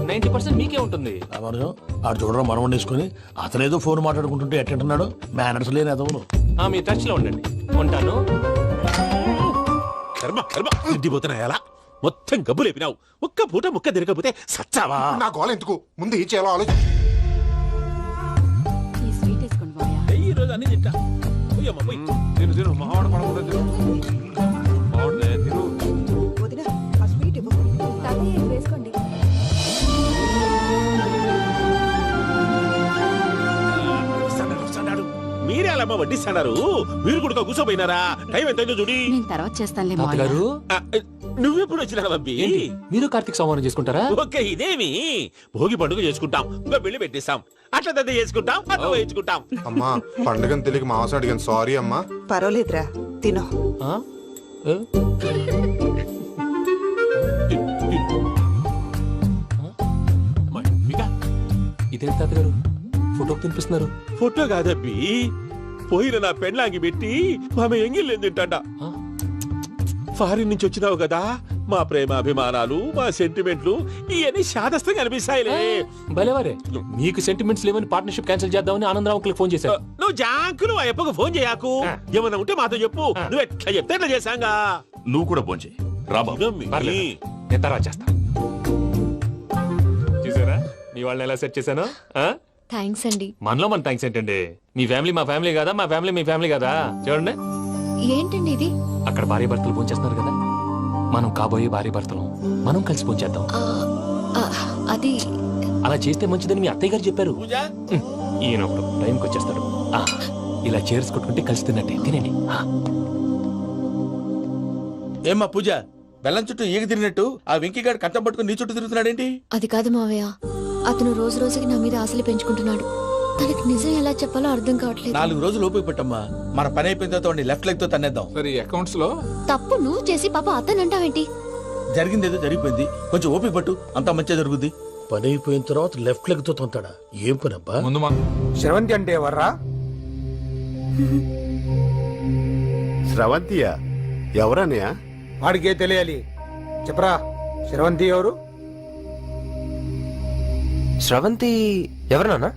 90% మీకే ఉంటుంది రామానుజం ఆడు చూడడం మనం వండేసుకుని అతనేదో ఫోన్ మాట్లాడుకుంటుంటే ఎట్టంటున్నాడు మేనర్స్ లేని అదవును మీ టచ్ లో ఉండండి ఉంటాను కర్మ కర్మ తిండిపోతున్నా ఎలా మొత్తం గబ్బు లేపినావు ఒక్క పూట ముక్క తిరగకపోతే సచ్చావా నా గోల ఎందుకు ముందు ఏం చేయాలో ఆలోచించు. ఈ స్వీట్ వేసుకోండి బాయా. ఈ రోజు అన్ని తింటా పోయమ్మ, పోయ్. తిను తిను మావాడ పడకుండా తిను మావాడే తిను వదినా ఆ స్వీట్ ఇవ్వు. వేసుకోండి వస్తాడు. మీరే అలా వడ్డిస్తాడారు మీరు కూడా కూర్చోపోయినారా టైం ఎంతైందో చూడి నేను తర్వాత చేస్తానులే తాతగారు ఆ, నువ్వెప్పుడు వచ్చినా బబ్బి ఏంటి మీరు కార్తీక్ సంహారం చేసుకుంటారా ఓకే ఇదేమి భోగి పండుగ చేసుకుంటాం ఇంకా పెళ్లి పెట్టేస్తాం అట్లా దద్ద చేసుకుంటాం అట్లా వేయించుకుంటాం అమ్మా పండుగని తెలియక మాంసం అడిగాను సారీ అమ్మా. పర్వాలేదురా తినో. ఆ? ఏ? ఇదేంటి తాతగారు ఫోటోకి తినిపిస్తున్నారు ఫోటో కాదబ్బి పోయిన నా పెళ్ళాంగి పెట్టి ఆమె ఎంగిల్లేం తింటాడ ఫారిన్ నుంచి వచ్చినావు కదా మా ప్రేమ అభిమానాలు మా సెంటిమెంట్లు ఇవన్నీ శాదస్తంగా అనిపిస్తాయిలే భలేవారే మీకు సెంటిమెంట్స్ లేవని పార్ట్నర్షిప్ క్యాన్సిల్ చేద్దామని ఆనందరావు అంకుల్ ఫోన్ చేశారు నువ్వు జాంకులు ఆ అప్పకు ఫోన్ చేయకు ఏమన్నా ఉంటే మాతో చెప్పు నువ్వు ఎట్లా చెప్తే ఎట్లా చేశాంగా నువ్వు కూడా ఫోన్ చేయి రాబా పర్లేదు. నేను తర్వాత చేస్తా చూసారా మీ వాళ్ళని ఎలా సెట్ చేశాను ఆ? థ్యాంక్స్ అండి. మనలో మన థ్యాంక్స్ ఏంటండి మీ ఫ్యామిలీ మా ఫ్యామిలీ కదా మా ఫ్యామిలీ మీ ఫ్యామిలీ కదా చూడండి ఏంటండి ఇది? అక్కడ భార్య భర్తలు పోంచేస్తున్నారు కదా మనం కాబోయే భార్య భర్తలు మనం కలిసి పోంచేద్దాం ఆ, ఆ, అది అలా చేస్తే మంచిదని మీ అత్తయ్య గారు చెప్పారు పూజ ఈయన ఒకడు టైంకి వచ్చేస్తాడు ఆ, ఇలా చేర్స్ కొట్టుకుంటే కలిసి తిన్నట్టే తినండి ఆ. ఏమ్మా పూజ బెల్లం చుట్టూ ఈగ తిరిగినట్టు ఆ వెంకీగాడు కంచం పట్టుకుని నీ చుట్టూ తిరుగుతున్నాడేంటి అది కాదు మావయ్య అతను రోజు రోజుకి నా మీద ఆశలు పెంచుకుంటున్నాడు తనకి నిజం ఎలా చెప్పాలో అర్థం కావట్లేదు. 4 రోజులు ఓపిక పట్టమ్మా మన పని అయిపోయిన తర్వాత వాడిని లెఫ్ట్ లెగ్ తో తన్నేద్దాం సరే అకౌంట్స్ లో తప్పు నువ్వు చేసి పాప అతను అంటావేంటి? జరిగింది ఏదో జరిగిపోయింది కొంచెం ఓపిక పట్టు అంతా మంచిగా జరుగుద్ది పని అయిపోయిన తర్వాత లెఫ్ట్ లెగ్ తో తొంతాడా ఏం పని అబ్బా ముందు మా శ్రవంతి అంటే ఎవర్రా? స్రవంతియా ఎవరన్నయ్యా? వాడికే తెలియాలి. చెప్పరా శ్రవంతి ఎవరు? స్రవంతి ఎవరన్నా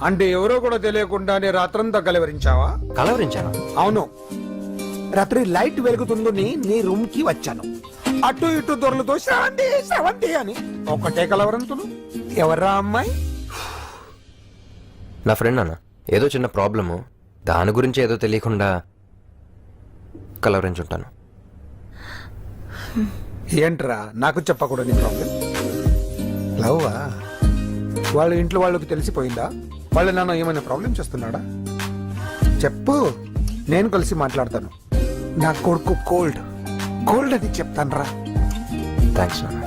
అంటే ఎవరో కూడా తెలియకుండానే రాత్రంతా కలవరించావా? కలవరించాను అవును, రాత్రి లైట్ వెలుగుతుందని నీ రూమ్ కి వచ్చాను. అటు ఇటు దొరలతో శ్రవంతి శ్రవంతి అని ఒకటే కలవరంతులు. ఎవర్రా అమ్మాయి? నా ఫ్రెండ్ అన్న ఏదో చిన్న ప్రాబ్లము దాని గురించి ఏదో తెలియకుండా కలవరించుంటాను. ఏంట్రా నాకు చెప్పకూడదు ప్రాబ్లం? లవ్వా? వాళ్ళ ఇంట్లో వాళ్ళకి తెలిసిపోయిందా? వాళ్ళు నన్ను ఏమైనా ప్రాబ్లం చేస్తున్నాడా? చెప్పు, నేను కలిసి మాట్లాడతాను. నా కొడుకు కోల్డ్ కోల్డ్ అని చెప్తాను రా. థ్యాంక్స్ నాన్న.